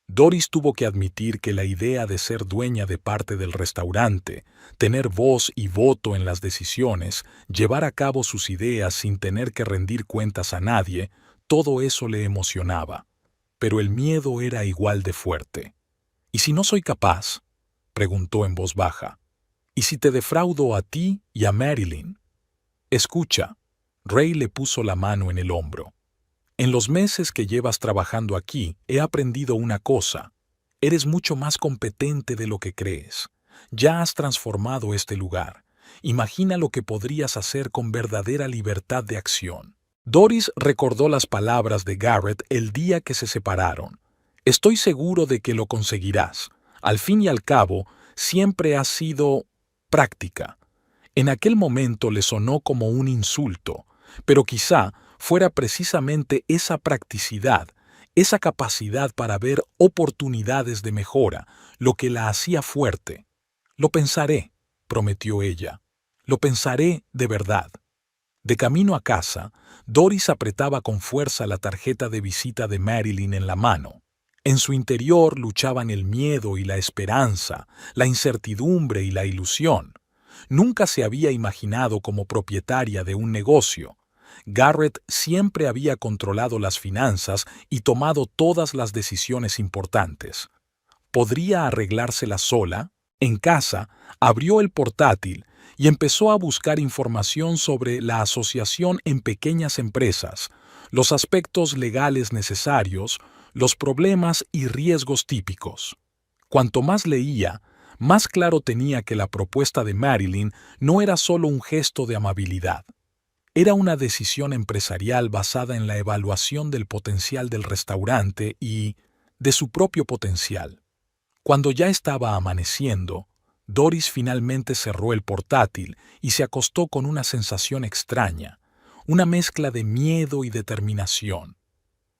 Doris tuvo que admitir que la idea de ser dueña de parte del restaurante, tener voz y voto en las decisiones, llevar a cabo sus ideas sin tener que rendir cuentas a nadie, todo eso le emocionaba. Pero el miedo era igual de fuerte. ¿Y si no soy capaz?, preguntó en voz baja. ¿Y si te defraudo a ti y a Marilyn? Escucha, Ray le puso la mano en el hombro. En los meses que llevas trabajando aquí, he aprendido una cosa. Eres mucho más competente de lo que crees. Ya has transformado este lugar. Imagina lo que podrías hacer con verdadera libertad de acción. Doris recordó las palabras de Garrett el día que se separaron. Estoy seguro de que lo conseguirás. Al fin y al cabo, siempre has sido práctica. En aquel momento le sonó como un insulto, pero quizá fuera precisamente esa practicidad, esa capacidad para ver oportunidades de mejora, lo que la hacía fuerte. Lo pensaré, prometió ella. Lo pensaré de verdad. De camino a casa, Doris apretaba con fuerza la tarjeta de visita de Marilyn en la mano. En su interior luchaban el miedo y la esperanza, la incertidumbre y la ilusión. Nunca se había imaginado como propietaria de un negocio. Garrett siempre había controlado las finanzas y tomado todas las decisiones importantes. ¿Podría arreglársela sola? En casa, abrió el portátil y empezó a buscar información sobre la asociación en pequeñas empresas, los aspectos legales necesarios, los problemas y riesgos típicos. Cuanto más leía, más claro tenía que la propuesta de Marilyn no era solo un gesto de amabilidad. Era una decisión empresarial basada en la evaluación del potencial del restaurante y de su propio potencial. Cuando ya estaba amaneciendo, Doris finalmente cerró el portátil y se acostó con una sensación extraña, una mezcla de miedo y determinación.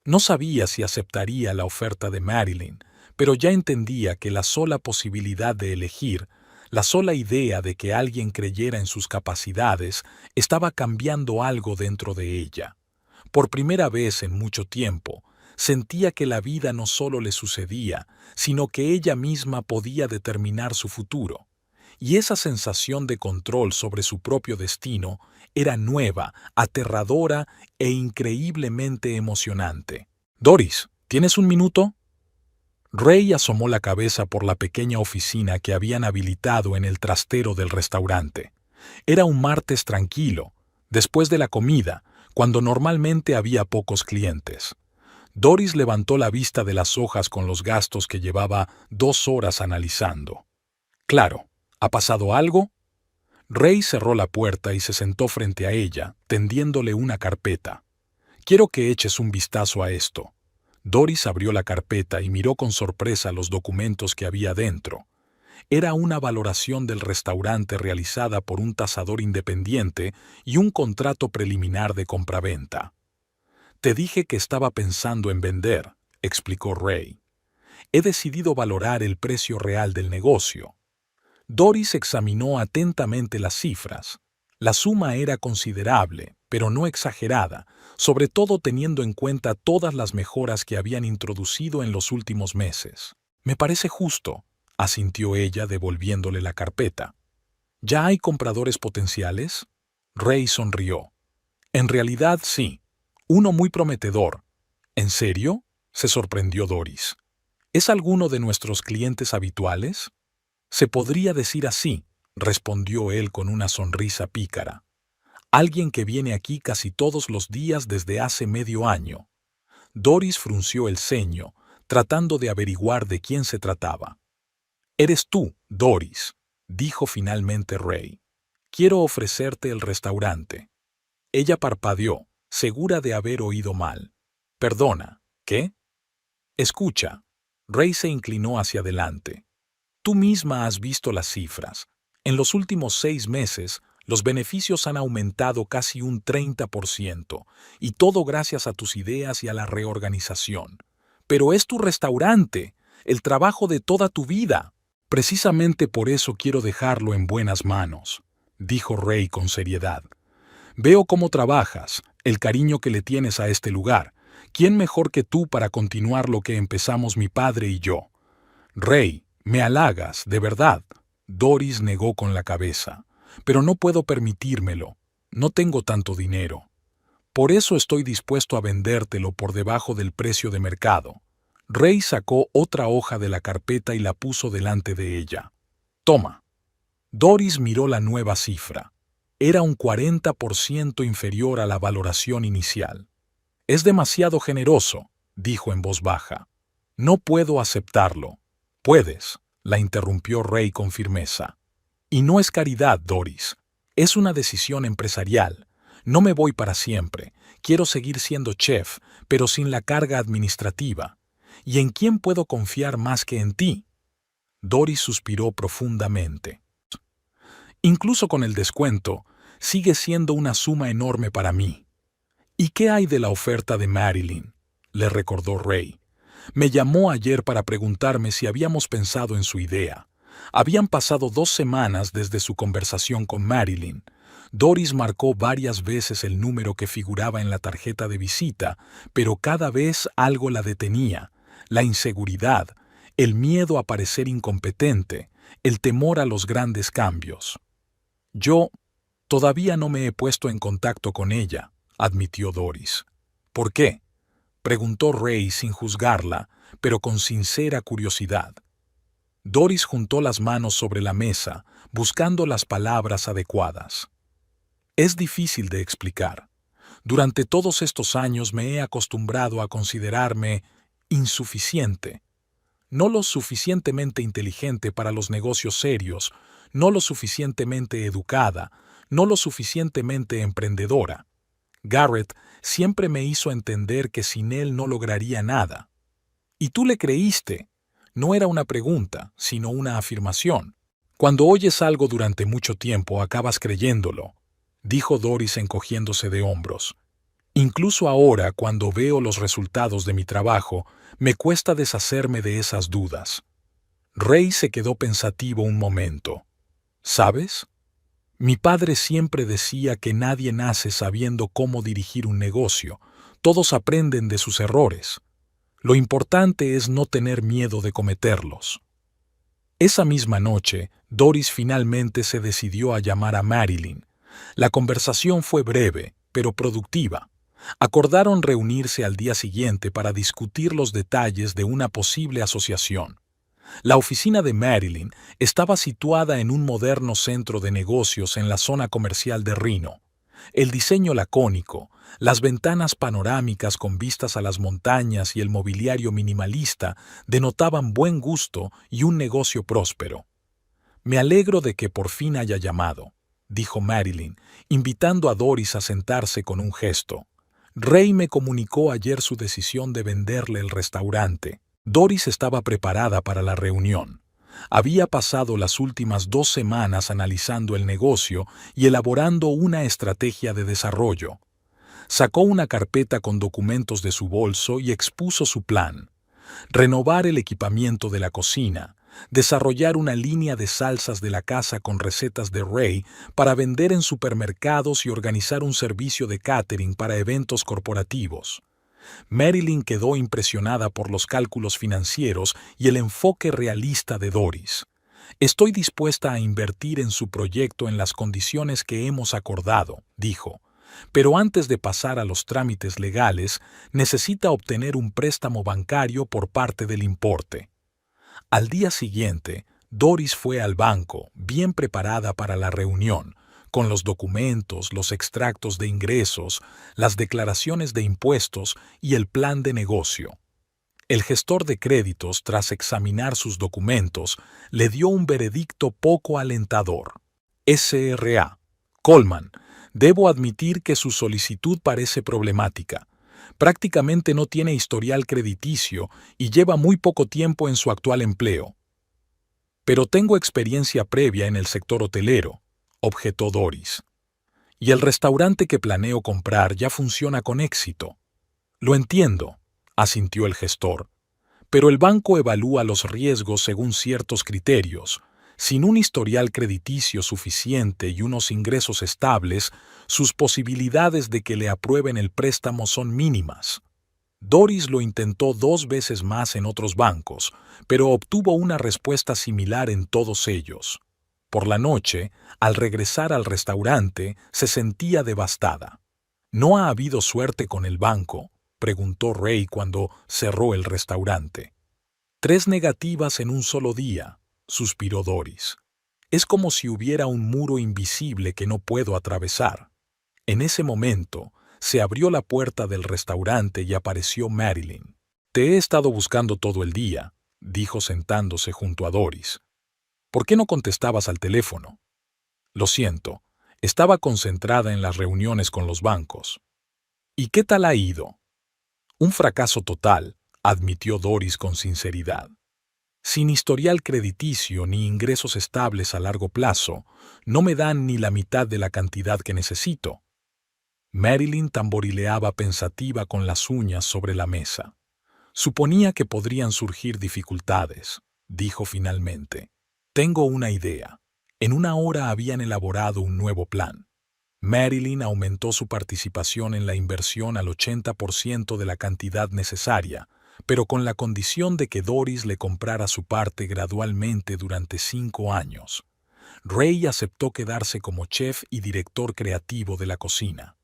No sabía si aceptaría la oferta de Marilyn, pero ya entendía que la sola posibilidad de elegir, la sola idea de que alguien creyera en sus capacidades, estaba cambiando algo dentro de ella. Por primera vez en mucho tiempo, sentía que la vida no solo le sucedía, sino que ella misma podía determinar su futuro. Y esa sensación de control sobre su propio destino era nueva, aterradora e increíblemente emocionante. «Doris, ¿tienes un minuto?». Ray asomó la cabeza por la pequeña oficina que habían habilitado en el trastero del restaurante. Era un martes tranquilo, después de la comida, cuando normalmente había pocos clientes. Doris levantó la vista de las hojas con los gastos que llevaba 2 horas analizando. «Claro, ¿ha pasado algo?». Ray cerró la puerta y se sentó frente a ella, tendiéndole una carpeta. «Quiero que eches un vistazo a esto». Doris abrió la carpeta y miró con sorpresa los documentos que había dentro. Era una valoración del restaurante realizada por un tasador independiente y un contrato preliminar de compraventa. «Te dije que estaba pensando en vender», explicó Ray. «He decidido valorar el precio real del negocio». Doris examinó atentamente las cifras. La suma era considerable, pero no exagerada, sobre todo teniendo en cuenta todas las mejoras que habían introducido en los últimos meses. «Me parece justo», asintió ella devolviéndole la carpeta. ¿Ya hay compradores potenciales? Ray sonrió. En realidad sí. Uno muy prometedor. ¿En serio? Se sorprendió Doris. ¿Es alguno de nuestros clientes habituales? Se podría decir así, respondió él con una sonrisa pícara. Alguien que viene aquí casi todos los días desde hace medio año. Doris frunció el ceño, tratando de averiguar de quién se trataba. Eres tú, Doris, dijo finalmente Ray. Quiero ofrecerte el restaurante. Ella parpadeó, segura de haber oído mal. Perdona, ¿qué? Escucha. Ray se inclinó hacia adelante. Tú misma has visto las cifras. En los últimos 6 meses, los beneficios han aumentado casi un 30%, y todo gracias a tus ideas y a la reorganización. Pero es tu restaurante, el trabajo de toda tu vida. Precisamente por eso quiero dejarlo en buenas manos, dijo Ray con seriedad. Veo cómo trabajas, el cariño que le tienes a este lugar. ¿Quién mejor que tú para continuar lo que empezamos mi padre y yo? Ray, me halagas, de verdad. Doris negó con la cabeza. Pero no puedo permitírmelo. No tengo tanto dinero. Por eso estoy dispuesto a vendértelo por debajo del precio de mercado. Ray sacó otra hoja de la carpeta y la puso delante de ella. Toma. Doris miró la nueva cifra. Era un 40% inferior a la valoración inicial. Es demasiado generoso, dijo en voz baja. No puedo aceptarlo. Puedes, la interrumpió Ray con firmeza. Y no es caridad, Doris. Es una decisión empresarial. No me voy para siempre. Quiero seguir siendo chef, pero sin la carga administrativa. ¿Y en quién puedo confiar más que en ti? Doris suspiró profundamente. Incluso con el descuento, sigue siendo una suma enorme para mí. ¿Y qué hay de la oferta de Marilyn? Le recordó Ray. Me llamó ayer para preguntarme si habíamos pensado en su idea. Habían pasado 2 semanas desde su conversación con Marilyn. Doris marcó varias veces el número que figuraba en la tarjeta de visita, pero cada vez algo la detenía. La inseguridad, el miedo a parecer incompetente, el temor a los grandes cambios. Yo todavía no me he puesto en contacto con ella, admitió Doris. ¿Por qué? Preguntó Ray sin juzgarla, pero con sincera curiosidad. Doris juntó las manos sobre la mesa, buscando las palabras adecuadas. Es difícil de explicar. Durante todos estos años me he acostumbrado a considerarme insuficiente. No lo suficientemente inteligente para los negocios serios, no lo suficientemente educada, no lo suficientemente emprendedora. Garrett siempre me hizo entender que sin él no lograría nada. Y tú le creíste. No era una pregunta, sino una afirmación. Cuando oyes algo durante mucho tiempo, acabas creyéndolo, dijo Doris encogiéndose de hombros. Incluso ahora, cuando veo los resultados de mi trabajo, me cuesta deshacerme de esas dudas. Ray se quedó pensativo un momento. ¿Sabes? Mi padre siempre decía que nadie nace sabiendo cómo dirigir un negocio. Todos aprenden de sus errores. Lo importante es no tener miedo de cometerlos. Esa misma noche, Doris finalmente se decidió a llamar a Marilyn. La conversación fue breve, pero productiva. Acordaron reunirse al día siguiente para discutir los detalles de una posible asociación. La oficina de Marilyn estaba situada en un moderno centro de negocios en la zona comercial de Reno. El diseño lacónico, las ventanas panorámicas con vistas a las montañas y el mobiliario minimalista denotaban buen gusto y un negocio próspero. Me alegro de que por fin haya llamado, dijo Marilyn, invitando a Doris a sentarse con un gesto. Ray me comunicó ayer su decisión de venderle el restaurante. Doris estaba preparada para la reunión. Había pasado las últimas 2 semanas analizando el negocio y elaborando una estrategia de desarrollo. Sacó una carpeta con documentos de su bolso y expuso su plan. Renovar el equipamiento de la cocina, desarrollar una línea de salsas de la casa con recetas de Ray para vender en supermercados y organizar un servicio de catering para eventos corporativos. Marilyn quedó impresionada por los cálculos financieros y el enfoque realista de Doris. «Estoy dispuesta a invertir en su proyecto en las condiciones que hemos acordado», dijo. «Pero antes de pasar a los trámites legales, necesita obtener un préstamo bancario por parte del importe». Al día siguiente, Doris fue al banco, bien preparada para la reunión, con los documentos, los extractos de ingresos, las declaraciones de impuestos y el plan de negocio. El gestor de créditos, tras examinar sus documentos, le dio un veredicto poco alentador. SRA. Coleman, debo admitir que su solicitud parece problemática. Prácticamente no tiene historial crediticio y lleva muy poco tiempo en su actual empleo. Pero tengo experiencia previa en el sector hotelero, objetó Doris. Y el restaurante que planeo comprar ya funciona con éxito. Lo entiendo, asintió el gestor. Pero el banco evalúa los riesgos según ciertos criterios. Sin un historial crediticio suficiente y unos ingresos estables, sus posibilidades de que le aprueben el préstamo son mínimas. Doris lo intentó 2 veces más en otros bancos, pero obtuvo una respuesta similar en todos ellos. Por la noche, al regresar al restaurante, se sentía devastada. «¿No ha habido suerte con el banco?», preguntó Ray cuando cerró el restaurante. «3 negativas en un solo día», suspiró Doris. «Es como si hubiera un muro invisible que no puedo atravesar». En ese momento, se abrió la puerta del restaurante y apareció Marilyn. «Te he estado buscando todo el día», dijo sentándose junto a Doris. «¿Por qué no contestabas al teléfono?» «Lo siento, estaba concentrada en las reuniones con los bancos». «¿Y qué tal ha ido?» «Un fracaso total», admitió Doris con sinceridad. «Sin historial crediticio ni ingresos estables a largo plazo, no me dan ni la mitad de la cantidad que necesito». Marilyn tamborileaba pensativa con las uñas sobre la mesa. «Suponía que podrían surgir dificultades», dijo finalmente. «Tengo una idea». En una hora habían elaborado un nuevo plan. Marilyn aumentó su participación en la inversión al 80% de la cantidad necesaria, pero con la condición de que Doris le comprara su parte gradualmente durante 5 años. Ray aceptó quedarse como chef y director creativo de la cocina.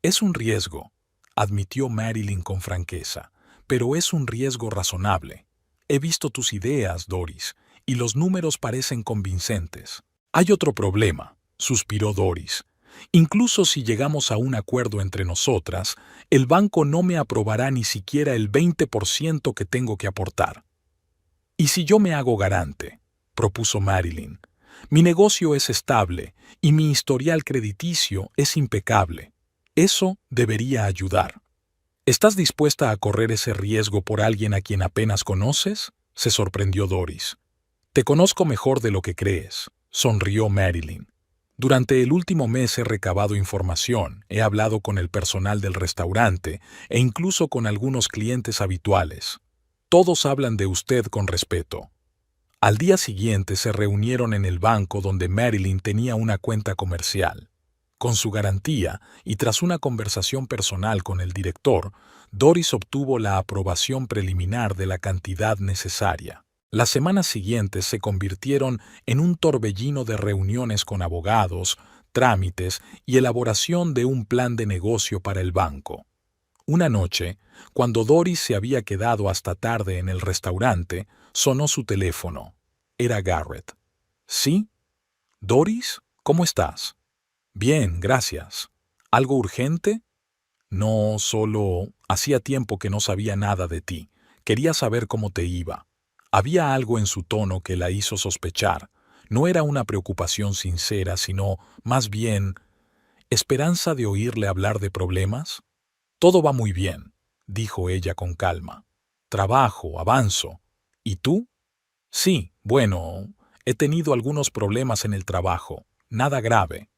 «Es un riesgo», admitió Marilyn con franqueza, «pero es un riesgo razonable. He visto tus ideas, Doris, y los números parecen convincentes». «Hay otro problema», suspiró Doris. «Incluso si llegamos a un acuerdo entre nosotras, el banco no me aprobará ni siquiera el 20% que tengo que aportar». «¿Y si yo me hago garante?», propuso Marilyn. «Mi negocio es estable y mi historial crediticio es impecable. Eso debería ayudar». «¿Estás dispuesta a correr ese riesgo por alguien a quien apenas conoces?», se sorprendió Doris. «Te conozco mejor de lo que crees», sonrió Marilyn. «Durante el último mes he recabado información, he hablado con el personal del restaurante e incluso con algunos clientes habituales. Todos hablan de usted con respeto». Al día siguiente se reunieron en el banco donde Marilyn tenía una cuenta comercial. Con su garantía y tras una conversación personal con el director, Doris obtuvo la aprobación preliminar de la cantidad necesaria. Las semanas siguientes se convirtieron en un torbellino de reuniones con abogados, trámites y elaboración de un plan de negocio para el banco. Una noche, cuando Doris se había quedado hasta tarde en el restaurante, sonó su teléfono. Era Garrett. «¿Sí? Doris, ¿cómo estás?» «Bien, gracias. ¿Algo urgente?» «No, solo hacía tiempo que no sabía nada de ti. Quería saber cómo te iba». Había algo en su tono que la hizo sospechar. No era una preocupación sincera, sino, más bien, esperanza de oírle hablar de problemas. «Todo va muy bien», dijo ella con calma. «Trabajo, avanzo. ¿Y tú?» «Sí, bueno, he tenido algunos problemas en el trabajo. Nada grave».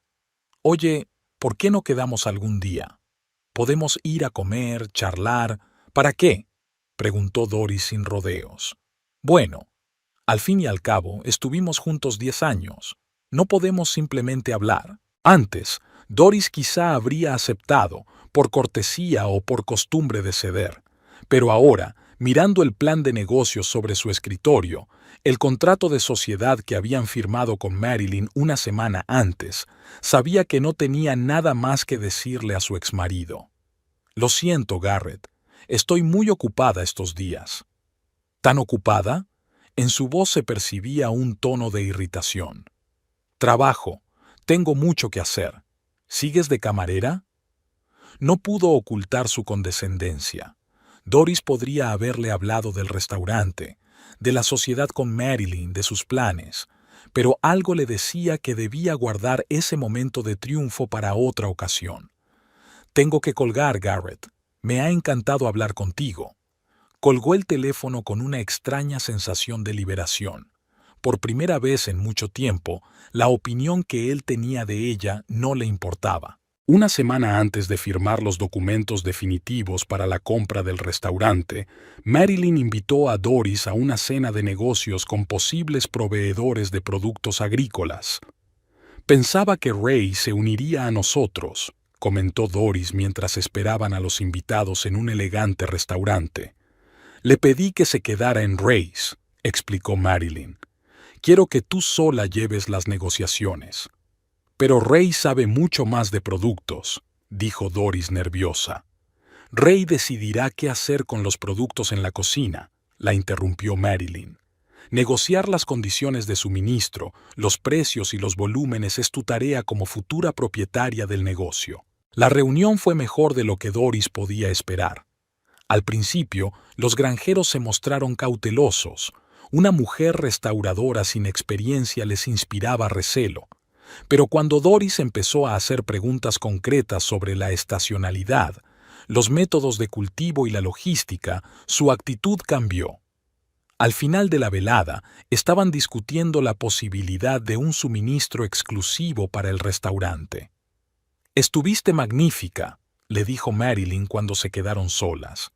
«Oye, ¿por qué no quedamos algún día? Podemos ir a comer, charlar». «¿Para qué?», preguntó Doris sin rodeos. «Bueno, al fin y al cabo, estuvimos juntos 10 años. No podemos simplemente hablar». Antes, Doris quizá habría aceptado, por cortesía o por costumbre de ceder. Pero ahora, mirando el plan de negocios sobre su escritorio, el contrato de sociedad que habían firmado con Marilyn una semana antes, sabía que no tenía nada más que decirle a su exmarido. «Lo siento, Garrett. Estoy muy ocupada estos días». ¿Tan ocupada? En su voz se percibía un tono de irritación. «Trabajo. Tengo mucho que hacer. ¿Sigues de camarera?» No pudo ocultar su condescendencia. Doris podría haberle hablado del restaurante, de la sociedad con Marilyn, de sus planes, pero algo le decía que debía guardar ese momento de triunfo para otra ocasión. «Tengo que colgar, Garrett. Me ha encantado hablar contigo». Colgó el teléfono con una extraña sensación de liberación. Por primera vez en mucho tiempo, la opinión que él tenía de ella no le importaba. Una semana antes de firmar los documentos definitivos para la compra del restaurante, Marilyn invitó a Doris a una cena de negocios con posibles proveedores de productos agrícolas. «Pensaba que Ray se uniría a nosotros», comentó Doris mientras esperaban a los invitados en un elegante restaurante. «Le pedí que se quedara en Ray's», explicó Marilyn. «Quiero que tú sola lleves las negociaciones». «Pero Ray sabe mucho más de productos», dijo Doris nerviosa. «Ray decidirá qué hacer con los productos en la cocina», la interrumpió Marilyn. «Negociar las condiciones de suministro, los precios y los volúmenes es tu tarea como futura propietaria del negocio». La reunión fue mejor de lo que Doris podía esperar. Al principio, los granjeros se mostraron cautelosos. Una mujer restauradora sin experiencia les inspiraba recelo. Pero cuando Doris empezó a hacer preguntas concretas sobre la estacionalidad, los métodos de cultivo y la logística, su actitud cambió. Al final de la velada, estaban discutiendo la posibilidad de un suministro exclusivo para el restaurante. «Estuviste magnífica», le dijo Marilyn cuando se quedaron solas.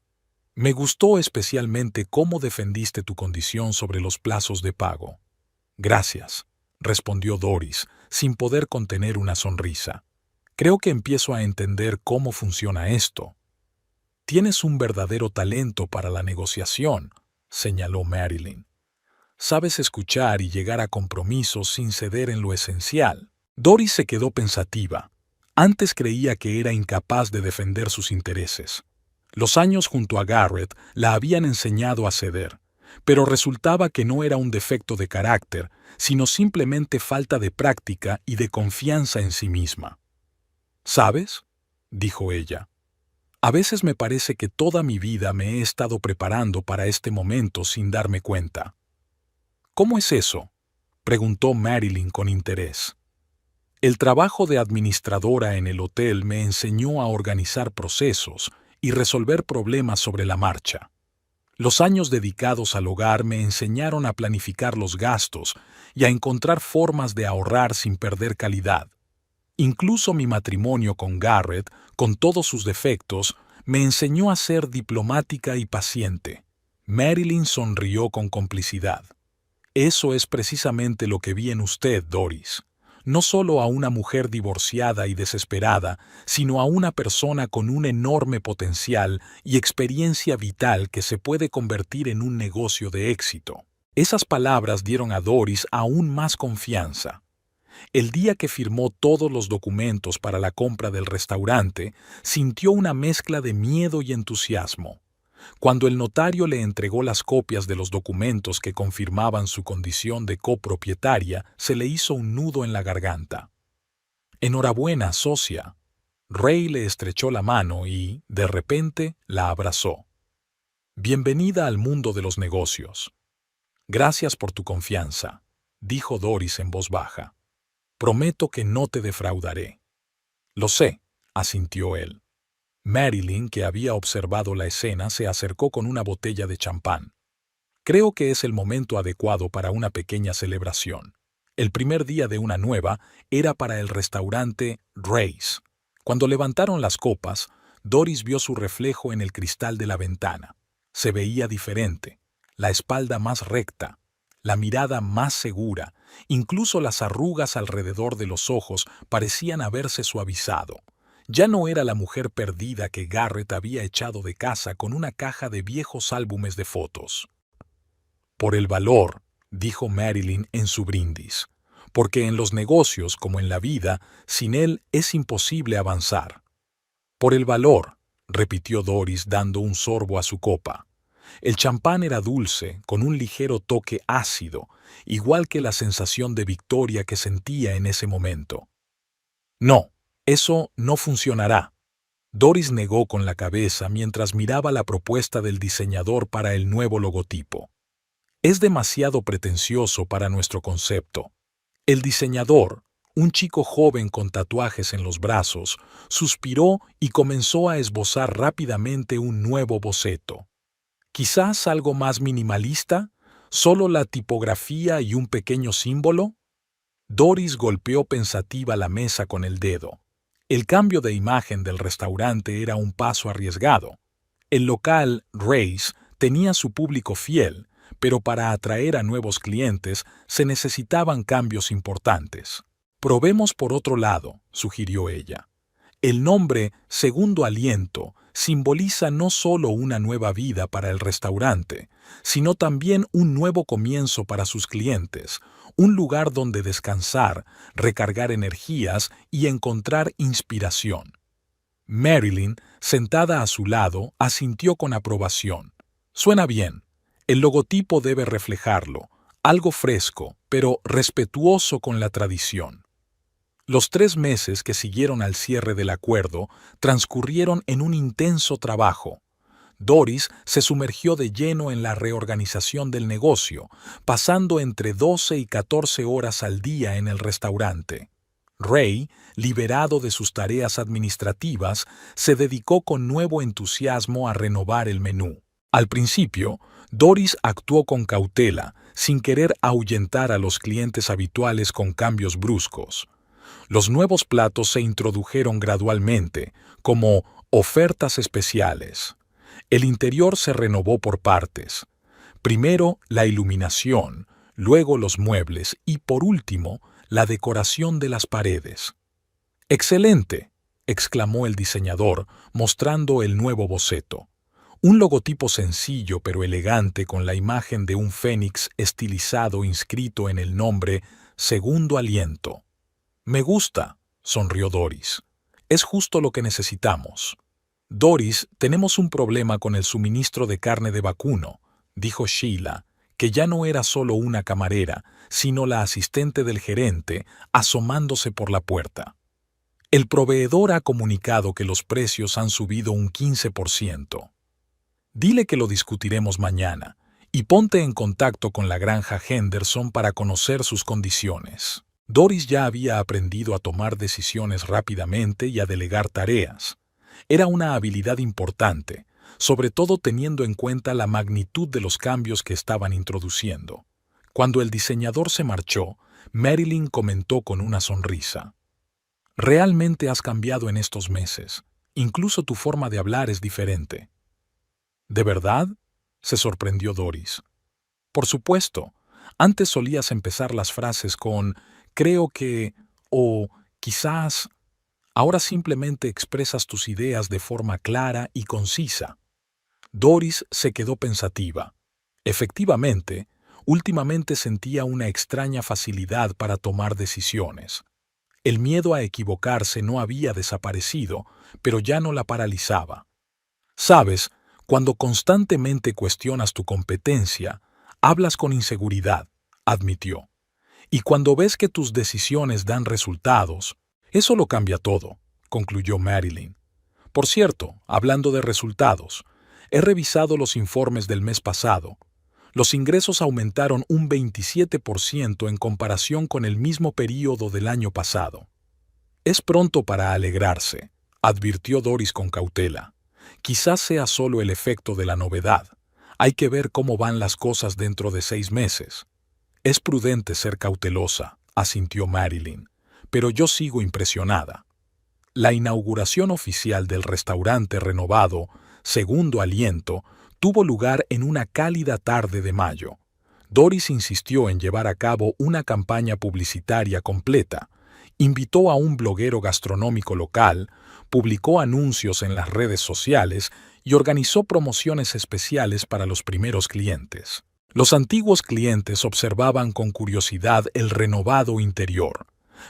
«Me gustó especialmente cómo defendiste tu condición sobre los plazos de pago». «Gracias», respondió Doris, sin poder contener una sonrisa. «Creo que empiezo a entender cómo funciona esto». «Tienes un verdadero talento para la negociación», señaló Marilyn. «Sabes escuchar y llegar a compromisos sin ceder en lo esencial». Doris se quedó pensativa. Antes creía que era incapaz de defender sus intereses. Los años junto a Garrett la habían enseñado a ceder, pero resultaba que no era un defecto de carácter, sino simplemente falta de práctica y de confianza en sí misma. «¿Sabes?», dijo ella. «A veces me parece que toda mi vida me he estado preparando para este momento sin darme cuenta». «¿Cómo es eso?», preguntó Marilyn con interés. «El trabajo de administradora en el hotel me enseñó a organizar procesos y resolver problemas sobre la marcha. Los años dedicados al hogar me enseñaron a planificar los gastos y a encontrar formas de ahorrar sin perder calidad. Incluso mi matrimonio con Garrett, con todos sus defectos, me enseñó a ser diplomática y paciente». Marilyn sonrió con complicidad. «Eso es precisamente lo que vi en usted, Doris. No solo a una mujer divorciada y desesperada, sino a una persona con un enorme potencial y experiencia vital que se puede convertir en un negocio de éxito». Esas palabras dieron a Doris aún más confianza. El día que firmó todos los documentos para la compra del restaurante, sintió una mezcla de miedo y entusiasmo. Cuando el notario le entregó las copias de los documentos que confirmaban su condición de copropietaria, se le hizo un nudo en la garganta. «Enhorabuena, socia». Ray le estrechó la mano y, de repente, la abrazó. «Bienvenida al mundo de los negocios». «Gracias por tu confianza», dijo Doris en voz baja. «Prometo que no te defraudaré». «Lo sé», asintió él. Marilyn, que había observado la escena, se acercó con una botella de champán. «Creo que es el momento adecuado para una pequeña celebración. El primer día de una nueva era para el restaurante Ray's». Cuando levantaron las copas, Doris vio su reflejo en el cristal de la ventana. Se veía diferente, la espalda más recta, la mirada más segura, incluso las arrugas alrededor de los ojos parecían haberse suavizado. Ya no era la mujer perdida que Garrett había echado de casa con una caja de viejos álbumes de fotos. Por el valor, dijo Marilyn en su brindis, porque en los negocios como en la vida, sin él es imposible avanzar. Por el valor, repitió Doris dando un sorbo a su copa. El champán era dulce, con un ligero toque ácido, igual que la sensación de victoria que sentía en ese momento. No, eso no funcionará. Doris negó con la cabeza mientras miraba la propuesta del diseñador para el nuevo logotipo. Es demasiado pretencioso para nuestro concepto. El diseñador, un chico joven con tatuajes en los brazos, suspiró y comenzó a esbozar rápidamente un nuevo boceto. Quizás algo más minimalista, solo la tipografía y un pequeño símbolo. Doris golpeó pensativa la mesa con el dedo. El cambio de imagen del restaurante era un paso arriesgado. El local, Ray's, tenía su público fiel, pero para atraer a nuevos clientes se necesitaban cambios importantes. Probemos por otro lado, sugirió ella. El nombre Segundo Aliento simboliza no solo una nueva vida para el restaurante, sino también un nuevo comienzo para sus clientes, un lugar donde descansar, recargar energías y encontrar inspiración. Marilyn, sentada a su lado, asintió con aprobación. Suena bien. El logotipo debe reflejarlo, algo fresco, pero respetuoso con la tradición. Los 3 meses que siguieron al cierre del acuerdo transcurrieron en un intenso trabajo. Doris se sumergió de lleno en la reorganización del negocio, pasando entre 12 y 14 horas al día en el restaurante. Ray, liberado de sus tareas administrativas, se dedicó con nuevo entusiasmo a renovar el menú. Al principio, Doris actuó con cautela, sin querer ahuyentar a los clientes habituales con cambios bruscos. Los nuevos platos se introdujeron gradualmente, como ofertas especiales. El interior se renovó por partes. Primero la iluminación, luego los muebles y, por último, la decoración de las paredes. ¡Excelente!, exclamó el diseñador, mostrando el nuevo boceto. Un logotipo sencillo pero elegante con la imagen de un fénix estilizado inscrito en el nombre Segundo Aliento. Me gusta, sonrió Doris. Es justo lo que necesitamos. Doris, tenemos un problema con el suministro de carne de vacuno, dijo Sheila, que ya no era solo una camarera, sino la asistente del gerente, asomándose por la puerta. El proveedor ha comunicado que los precios han subido un 15%. Dile que lo discutiremos mañana, y ponte en contacto con la granja Henderson para conocer sus condiciones. Doris ya había aprendido a tomar decisiones rápidamente y a delegar tareas. Era una habilidad importante, sobre todo teniendo en cuenta la magnitud de los cambios que estaban introduciendo. Cuando el diseñador se marchó, Marilyn comentó con una sonrisa. Realmente has cambiado en estos meses. Incluso tu forma de hablar es diferente. ¿De verdad?, se sorprendió Doris. Por supuesto. Antes solías empezar las frases con creo que o quizás. Ahora simplemente expresas tus ideas de forma clara y concisa. Doris se quedó pensativa. Efectivamente, últimamente sentía una extraña facilidad para tomar decisiones. El miedo a equivocarse no había desaparecido, pero ya no la paralizaba. Sabes, cuando constantemente cuestionas tu competencia, hablas con inseguridad, admitió. Y cuando ves que tus decisiones dan resultados, eso lo cambia todo, concluyó Marilyn. Por cierto, hablando de resultados, he revisado los informes del mes pasado. Los ingresos aumentaron un 27% en comparación con el mismo período del año pasado. Es pronto para alegrarse, advirtió Doris con cautela. Quizás sea solo el efecto de la novedad. Hay que ver cómo van las cosas dentro de 6 meses. Es prudente ser cautelosa, asintió Marilyn, pero yo sigo impresionada. La inauguración oficial del restaurante renovado, Segundo Aliento, tuvo lugar en una cálida tarde de mayo. Doris insistió en llevar a cabo una campaña publicitaria completa. Invitó a un bloguero gastronómico local, publicó anuncios en las redes sociales y organizó promociones especiales para los primeros clientes. Los antiguos clientes observaban con curiosidad el renovado interior.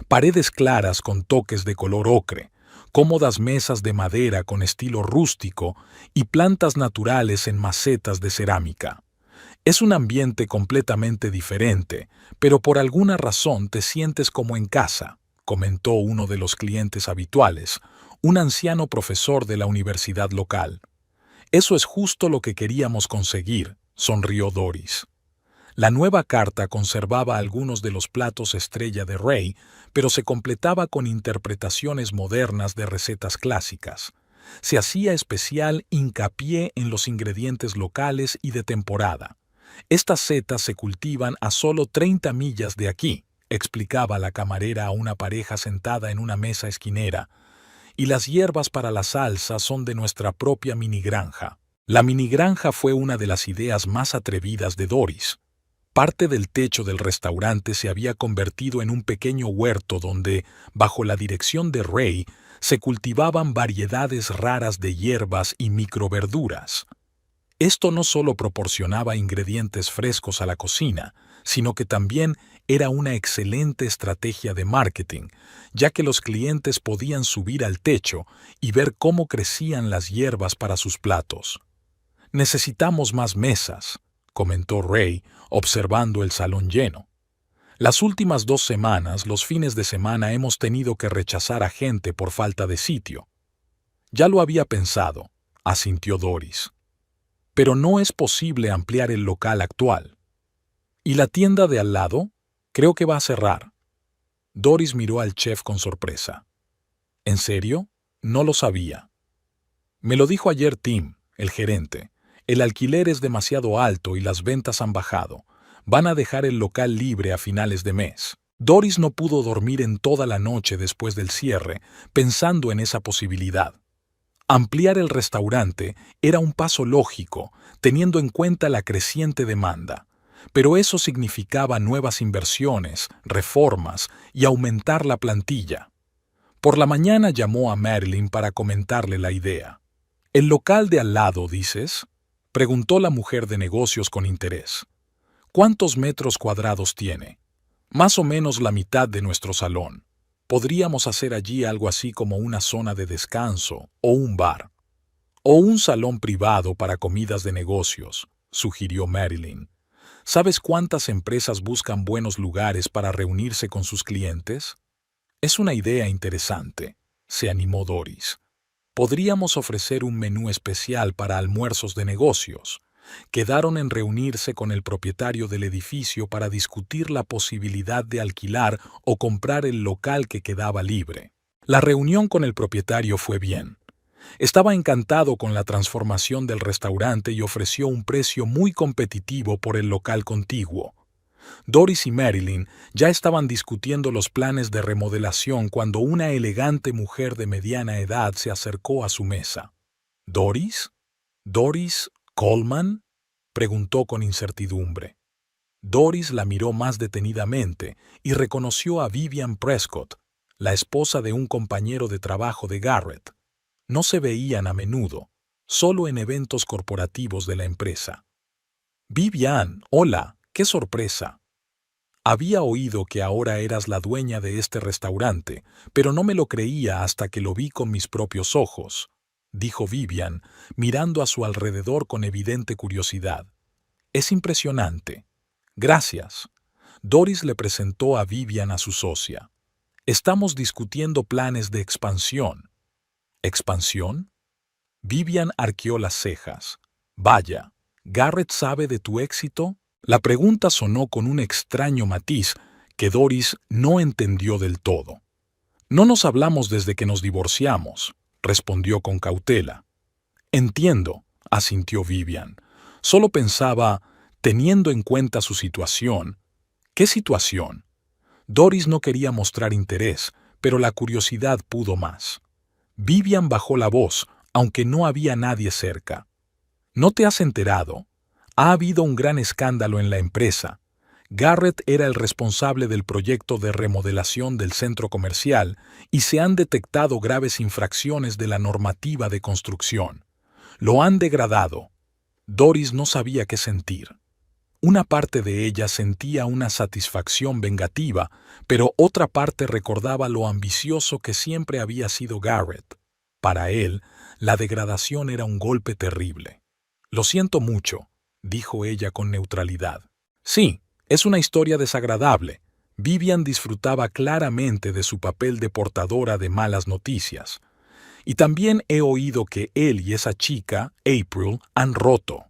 Paredes claras con toques de color ocre, cómodas mesas de madera con estilo rústico y plantas naturales en macetas de cerámica. Es un ambiente completamente diferente, pero por alguna razón te sientes como en casa, comentó uno de los clientes habituales, un anciano profesor de la universidad local. Eso es justo lo que queríamos conseguir, sonrió Doris. La nueva carta conservaba algunos de los platos estrella de Ray, pero se completaba con interpretaciones modernas de recetas clásicas. Se hacía especial hincapié en los ingredientes locales y de temporada. Estas setas se cultivan a solo 30 millas de aquí, explicaba la camarera a una pareja sentada en una mesa esquinera, y las hierbas para la salsa son de nuestra propia minigranja. La minigranja fue una de las ideas más atrevidas de Doris. Parte del techo del restaurante se había convertido en un pequeño huerto donde, bajo la dirección de Ray, se cultivaban variedades raras de hierbas y microverduras. Esto no solo proporcionaba ingredientes frescos a la cocina, sino que también era una excelente estrategia de marketing, ya que los clientes podían subir al techo y ver cómo crecían las hierbas para sus platos. «Necesitamos más mesas», comentó Ray, observando el salón lleno. «Las últimas 2 semanas, los fines de semana, hemos tenido que rechazar a gente por falta de sitio». «Ya lo había pensado», asintió Doris. «Pero no es posible ampliar el local actual». «¿Y la tienda de al lado? Creo que va a cerrar». Doris miró al chef con sorpresa. «¿En serio? No lo sabía». «Me lo dijo ayer Tim, el gerente. El alquiler es demasiado alto y las ventas han bajado. Van a dejar el local libre a finales de mes». Doris no pudo dormir en toda la noche después del cierre, pensando en esa posibilidad. Ampliar el restaurante era un paso lógico, teniendo en cuenta la creciente demanda, pero eso significaba nuevas inversiones, reformas y aumentar la plantilla. Por la mañana llamó a Marilyn para comentarle la idea. «¿El local de al lado, dices?», preguntó la mujer de negocios con interés. «¿Cuántos metros cuadrados tiene?» «Más o menos la mitad de nuestro salón. Podríamos hacer allí algo así como una zona de descanso o un bar. O un salón privado para comidas de negocios», sugirió Marilyn. «¿Sabes cuántas empresas buscan buenos lugares para reunirse con sus clientes?» «Es una idea interesante», se animó Doris. «Podríamos ofrecer un menú especial para almuerzos de negocios». Quedaron en reunirse con el propietario del edificio para discutir la posibilidad de alquilar o comprar el local que quedaba libre. La reunión con el propietario fue bien. Estaba encantado con la transformación del restaurante y ofreció un precio muy competitivo por el local contiguo. Doris y Marilyn ya estaban discutiendo los planes de remodelación cuando una elegante mujer de mediana edad se acercó a su mesa. «¿Doris? ¿Doris Coleman?», preguntó con incertidumbre. Doris la miró más detenidamente y reconoció a Vivian Prescott, la esposa de un compañero de trabajo de Garrett. No se veían a menudo, solo en eventos corporativos de la empresa. «Vivian, hola, qué sorpresa. Había oído que ahora eras la dueña de este restaurante, pero no me lo creía hasta que lo vi con mis propios ojos», dijo Vivian, mirando a su alrededor con evidente curiosidad. «Es impresionante». «Gracias». Doris le presentó a Vivian a su socia. «Estamos discutiendo planes de expansión». «¿Expansión?». Vivian arqueó las cejas. «Vaya, ¿Garrett sabe de tu éxito?». La pregunta sonó con un extraño matiz que Doris no entendió del todo. «No nos hablamos desde que nos divorciamos», respondió con cautela. «Entiendo», asintió Vivian. «Solo pensaba, teniendo en cuenta su situación». «¿Qué situación?». Doris no quería mostrar interés, pero la curiosidad pudo más. Vivian bajó la voz, aunque no había nadie cerca. «¿No te has enterado? Ha habido un gran escándalo en la empresa. Garrett era el responsable del proyecto de remodelación del centro comercial y se han detectado graves infracciones de la normativa de construcción. Lo han degradado. Doris no sabía qué sentir. Una parte de ella sentía una satisfacción vengativa, pero otra parte recordaba lo ambicioso que siempre había sido Garrett. Para él, la degradación era un golpe terrible. «Lo siento mucho», dijo ella con neutralidad. «Sí, es una historia desagradable». Vivian disfrutaba claramente de su papel de portadora de malas noticias. «Y también he oído que él y esa chica, April, han roto».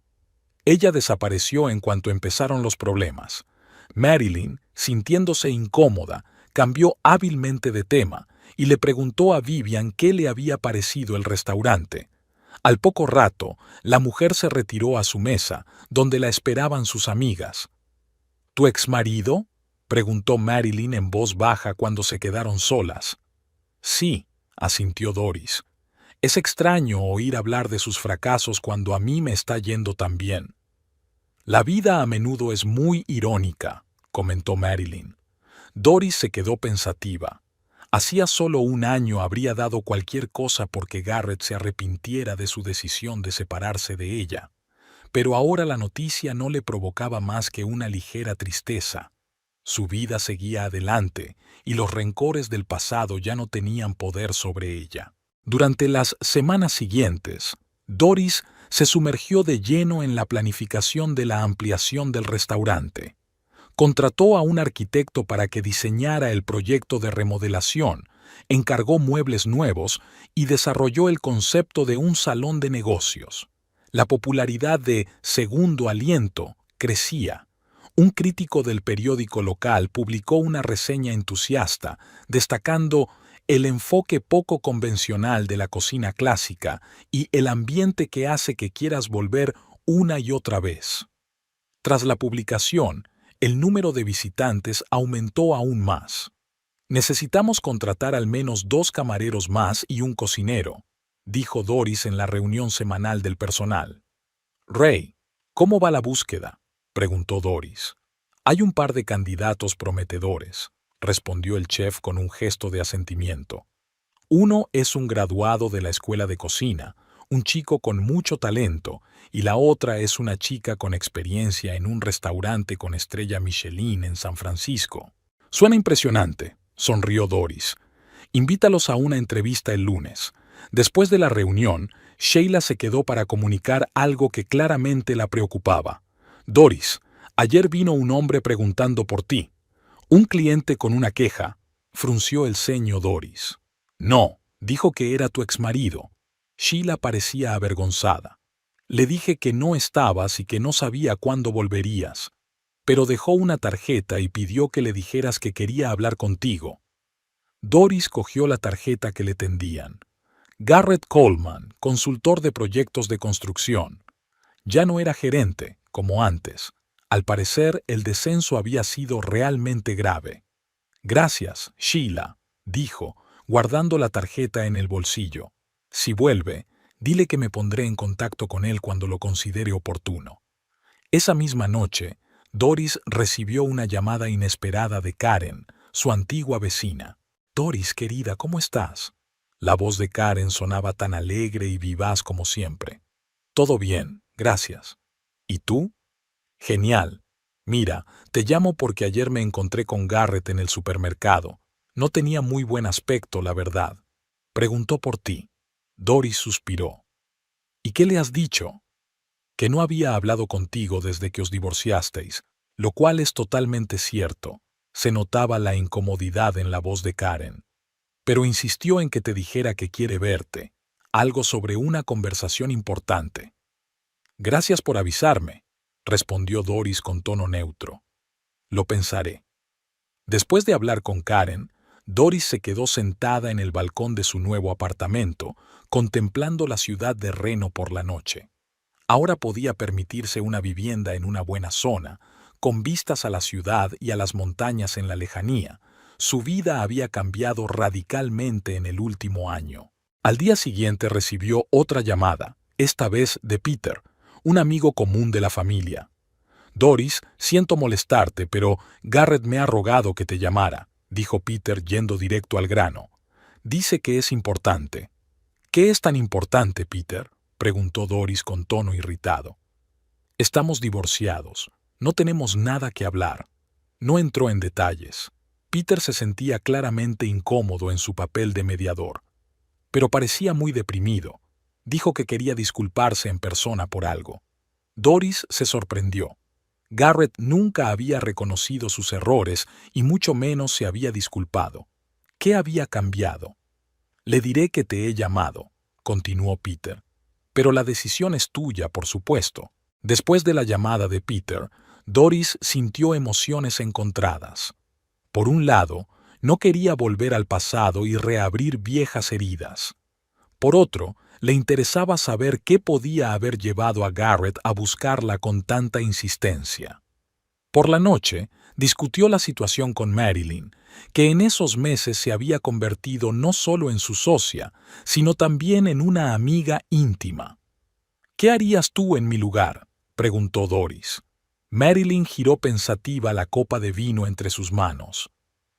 Ella desapareció en cuanto empezaron los problemas. Marilyn, sintiéndose incómoda, cambió hábilmente de tema y le preguntó a Vivian qué le había parecido el restaurante. Al poco rato, la mujer se retiró a su mesa, donde la esperaban sus amigas. «¿Tu exmarido?», preguntó Marilyn en voz baja cuando se quedaron solas. «Sí», asintió Doris. «Es extraño oír hablar de sus fracasos cuando a mí me está yendo tan bien». «La vida a menudo es muy irónica», comentó Marilyn. Doris se quedó pensativa. Hacía solo un año habría dado cualquier cosa porque Garrett se arrepintiera de su decisión de separarse de ella. Pero ahora la noticia no le provocaba más que una ligera tristeza. Su vida seguía adelante y los rencores del pasado ya no tenían poder sobre ella. Durante las semanas siguientes, Doris se sumergió de lleno en la planificación de la ampliación del restaurante. Contrató a un arquitecto para que diseñara el proyecto de remodelación, encargó muebles nuevos y desarrolló el concepto de un salón de negocios. La popularidad de Segundo Aliento crecía. Un crítico del periódico local publicó una reseña entusiasta, destacando el enfoque poco convencional de la cocina clásica y el ambiente que hace que quieras volver una y otra vez. Tras la publicación, el número de visitantes aumentó aún más. «Necesitamos contratar al menos 2 camareros más y un cocinero», dijo Doris en la reunión semanal del personal. «Ray, ¿cómo va la búsqueda?», preguntó Doris. «Hay un par de candidatos prometedores», respondió el chef con un gesto de asentimiento. «Uno es un graduado de la escuela de cocina, un chico con mucho talento, y la otra es una chica con experiencia en un restaurante con estrella Michelin en San Francisco». «Suena impresionante», sonrió Doris. «Invítalos a una entrevista el lunes». Después de la reunión, Sheila se quedó para comunicar algo que claramente la preocupaba. «Doris, ayer vino un hombre preguntando por ti». «¿Un cliente con una queja?», frunció el ceño Doris. «No, dijo que era tu exmarido». Sheila parecía avergonzada. «Le dije que no estabas y que no sabía cuándo volverías, pero dejó una tarjeta y pidió que le dijeras que quería hablar contigo». Doris cogió la tarjeta que le tendían. Garrett Coleman, consultor de proyectos de construcción. Ya no era gerente, como antes. Al parecer, el descenso había sido realmente grave. «Gracias, Sheila», dijo, guardando la tarjeta en el bolsillo. «Si vuelve, dile que me pondré en contacto con él cuando lo considere oportuno». Esa misma noche, Doris recibió una llamada inesperada de Karen, su antigua vecina. «Doris, querida, ¿cómo estás?». La voz de Karen sonaba tan alegre y vivaz como siempre. «Todo bien, gracias». «¿Y tú?». «Genial. Mira, te llamo porque ayer me encontré con Garrett en el supermercado. No tenía muy buen aspecto, la verdad. Preguntó por ti». Doris suspiró. «¿Y qué le has dicho?». «Que no había hablado contigo desde que os divorciasteis, lo cual es totalmente cierto». Se notaba la incomodidad en la voz de Karen. «Pero insistió en que te dijera que quiere verte, algo sobre una conversación importante». «Gracias por avisarme», respondió Doris con tono neutro. «Lo pensaré». Después de hablar con Karen, Doris se quedó sentada en el balcón de su nuevo apartamento, contemplando la ciudad de Reno por la noche. Ahora podía permitirse una vivienda en una buena zona, con vistas a la ciudad y a las montañas en la lejanía. Su vida había cambiado radicalmente en el último año. Al día siguiente recibió otra llamada, esta vez de Peter, un amigo común de la familia. Doris, siento molestarte, pero Garrett me ha rogado que te llamara, dijo Peter yendo directo al grano. Dice que es importante. ¿Qué es tan importante, Peter?, preguntó Doris con tono irritado. Estamos divorciados. No tenemos nada que hablar. No entró en detalles. Peter se sentía claramente incómodo en su papel de mediador, pero parecía muy deprimido. Dijo que quería disculparse en persona por algo. Doris se sorprendió. Garrett nunca había reconocido sus errores y mucho menos se había disculpado. ¿Qué había cambiado? Le diré que te he llamado, continuó Peter. Pero la decisión es tuya, por supuesto. Después de la llamada de Peter, Doris sintió emociones encontradas. Por un lado, no quería volver al pasado y reabrir viejas heridas. Por otro, le interesaba saber qué podía haber llevado a Garrett a buscarla con tanta insistencia. Por la noche, discutió la situación con Marilyn, que en esos meses se había convertido no solo en su socia, sino también en una amiga íntima. «¿Qué harías tú en mi lugar?», preguntó Doris. Marilyn giró pensativa la copa de vino entre sus manos.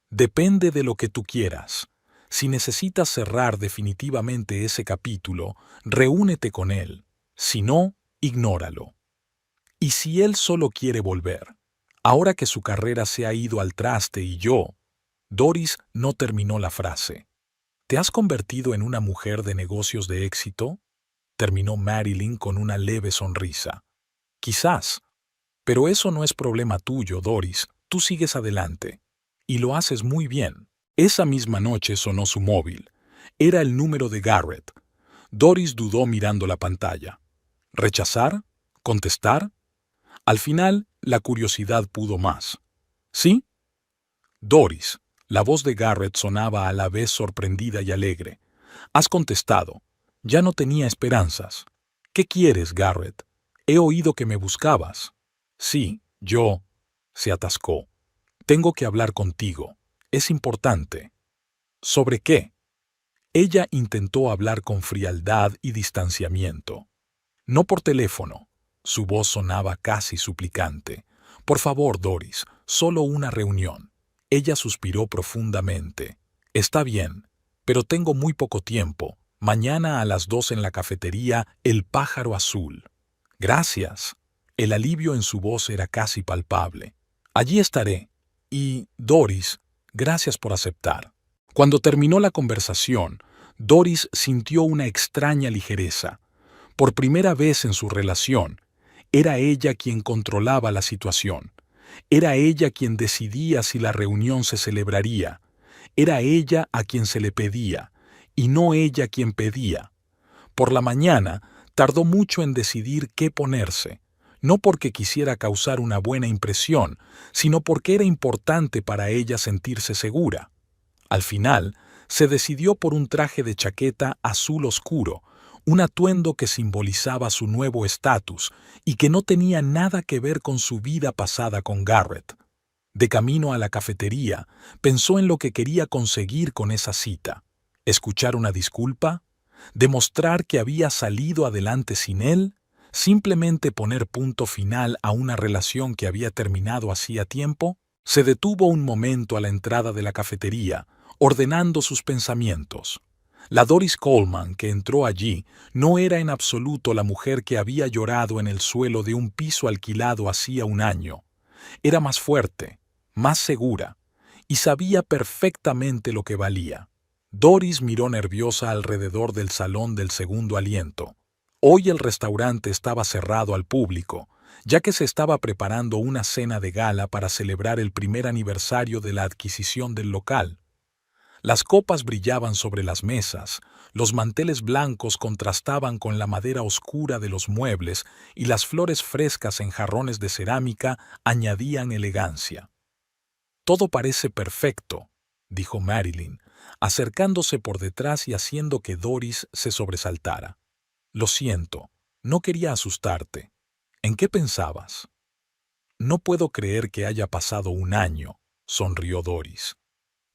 «Depende de lo que tú quieras. Si necesitas cerrar definitivamente ese capítulo, reúnete con él. Si no, ignóralo. ¿Y si él solo quiere volver? Ahora que su carrera se ha ido al traste y yo...» Doris no terminó la frase. «¿Te has convertido en una mujer de negocios de éxito?», terminó Marilyn con una leve sonrisa. «Quizás. Pero eso no es problema tuyo, Doris. Tú sigues adelante. Y lo haces muy bien». Esa misma noche sonó su móvil. Era el número de Garrett. Doris dudó mirando la pantalla. ¿Rechazar? ¿Contestar? Al final, la curiosidad pudo más. ¿Sí? Doris. La voz de Garrett sonaba a la vez sorprendida y alegre. «Has contestado. Ya no tenía esperanzas. ¿Qué quieres, Garrett? He oído que me buscabas». «Sí, yo...» Se atascó. «Tengo que hablar contigo. Es importante». «¿Sobre qué?». Ella intentó hablar con frialdad y distanciamiento. «No por teléfono». Su voz sonaba casi suplicante. «Por favor, Doris, solo una reunión». Ella suspiró profundamente. «Está bien, pero tengo muy poco tiempo. Mañana a las 2 en la cafetería El Pájaro Azul». «Gracias». El alivio en su voz era casi palpable. «Allí estaré. Y, Doris, gracias por aceptar». Cuando terminó la conversación, Doris sintió una extraña ligereza. Por primera vez en su relación, era ella quien controlaba la situación. Era ella quien decidía si la reunión se celebraría. Era ella a quien se le pedía, y no ella quien pedía. Por la mañana, tardó mucho en decidir qué ponerse, no porque quisiera causar una buena impresión, sino porque era importante para ella sentirse segura. Al final, se decidió por un traje de chaqueta azul oscuro, un atuendo que simbolizaba su nuevo estatus y que no tenía nada que ver con su vida pasada con Garrett. De camino a la cafetería, pensó en lo que quería conseguir con esa cita. ¿Escuchar una disculpa? ¿Demostrar que había salido adelante sin él? ¿Simplemente poner punto final a una relación que había terminado hacía tiempo? Se detuvo un momento a la entrada de la cafetería, ordenando sus pensamientos. La Doris Coleman que entró allí no era en absoluto la mujer que había llorado en el suelo de un piso alquilado hacía un año. Era más fuerte, más segura, y sabía perfectamente lo que valía. Doris miró nerviosa alrededor del salón del segundo aliento. Hoy el restaurante estaba cerrado al público, ya que se estaba preparando una cena de gala para celebrar el primer aniversario de la adquisición del local. Las copas brillaban sobre las mesas, los manteles blancos contrastaban con la madera oscura de los muebles y las flores frescas en jarrones de cerámica añadían elegancia. «Todo parece perfecto», dijo Marilyn, acercándose por detrás y haciendo que Doris se sobresaltara. «Lo siento, no quería asustarte. ¿En qué pensabas?» «No puedo creer que haya pasado un año», sonrió Doris.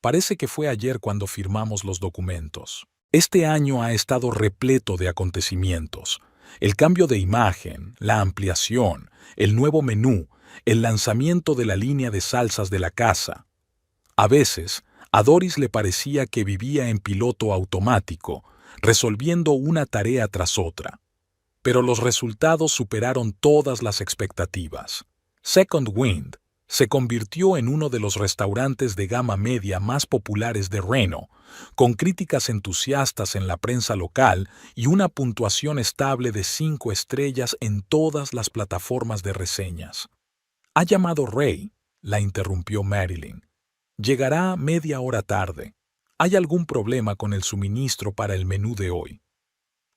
«Parece que fue ayer cuando firmamos los documentos. Este año ha estado repleto de acontecimientos. El cambio de imagen, la ampliación, el nuevo menú, el lanzamiento de la línea de salsas de la casa. A veces, a Doris le parecía que vivía en piloto automático, resolviendo una tarea tras otra. Pero los resultados superaron todas las expectativas. Second Wind se convirtió en uno de los restaurantes de gama media más populares de Reno, con críticas entusiastas en la prensa local y una puntuación estable de 5 estrellas en todas las plataformas de reseñas. «Ha llamado Ray», la interrumpió Marilyn. «Llegará media hora tarde. ¿Hay algún problema con el suministro para el menú de hoy?»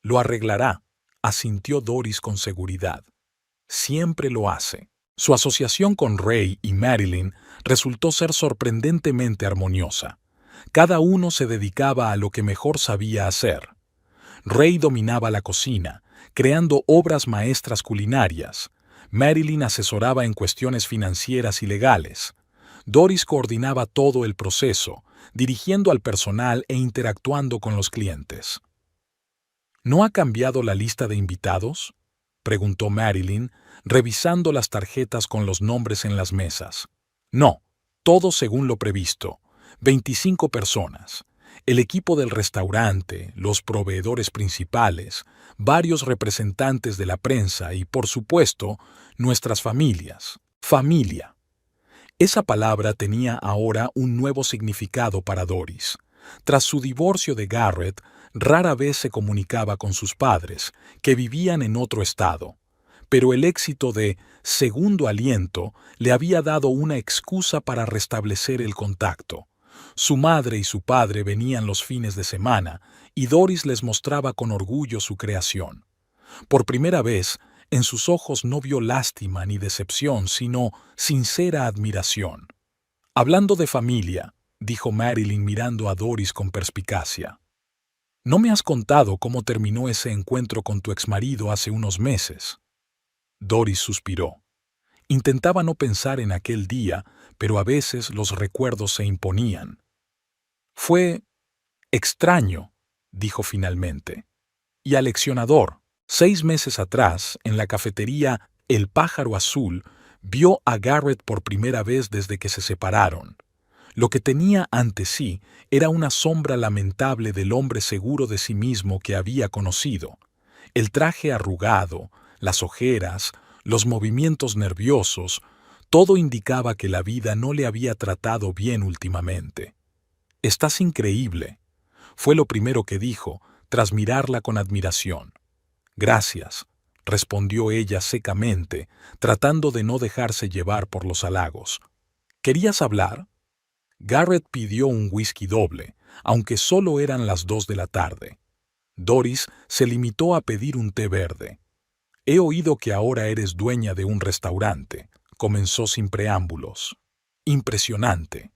«Lo arreglará», asintió Doris con seguridad. «Siempre lo hace». Su asociación con Ray y Marilyn resultó ser sorprendentemente armoniosa. Cada uno se dedicaba a lo que mejor sabía hacer. Ray dominaba la cocina, creando obras maestras culinarias. Marilyn asesoraba en cuestiones financieras y legales. Doris coordinaba todo el proceso, dirigiendo al personal e interactuando con los clientes. «¿No ha cambiado la lista de invitados?», preguntó Marilyn, revisando las tarjetas con los nombres en las mesas. «No, todo según lo previsto. 25 personas. El equipo del restaurante, los proveedores principales, varios representantes de la prensa y, por supuesto, nuestras familias. Familia». Esa palabra tenía ahora un nuevo significado para Doris. Tras su divorcio de Garrett, rara vez se comunicaba con sus padres, que vivían en otro estado. Pero el éxito de Segundo Aliento le había dado una excusa para restablecer el contacto. Su madre y su padre venían los fines de semana y Doris les mostraba con orgullo su creación. Por primera vez, en sus ojos no vio lástima ni decepción, sino sincera admiración. «Hablando de familia», dijo Marilyn mirando a Doris con perspicacia. «¿No me has contado cómo terminó ese encuentro con tu exmarido hace unos meses?» Doris suspiró. Intentaba no pensar en aquel día, pero a veces los recuerdos se imponían. «Fue extraño», dijo finalmente, «y aleccionador. 6 meses atrás, en la cafetería El Pájaro Azul, vio a Garrett por primera vez desde que se separaron. Lo que tenía ante sí era una sombra lamentable del hombre seguro de sí mismo que había conocido. El traje arrugado, las ojeras, los movimientos nerviosos, todo indicaba que la vida no le había tratado bien últimamente. «Estás increíble», fue lo primero que dijo, tras mirarla con admiración. «Gracias», respondió ella secamente, tratando de no dejarse llevar por los halagos. «¿Querías hablar?» Garrett pidió un whisky doble, aunque solo eran las 2 de la tarde. Doris se limitó a pedir un té verde. «He oído que ahora eres dueña de un restaurante», comenzó sin preámbulos. «Impresionante».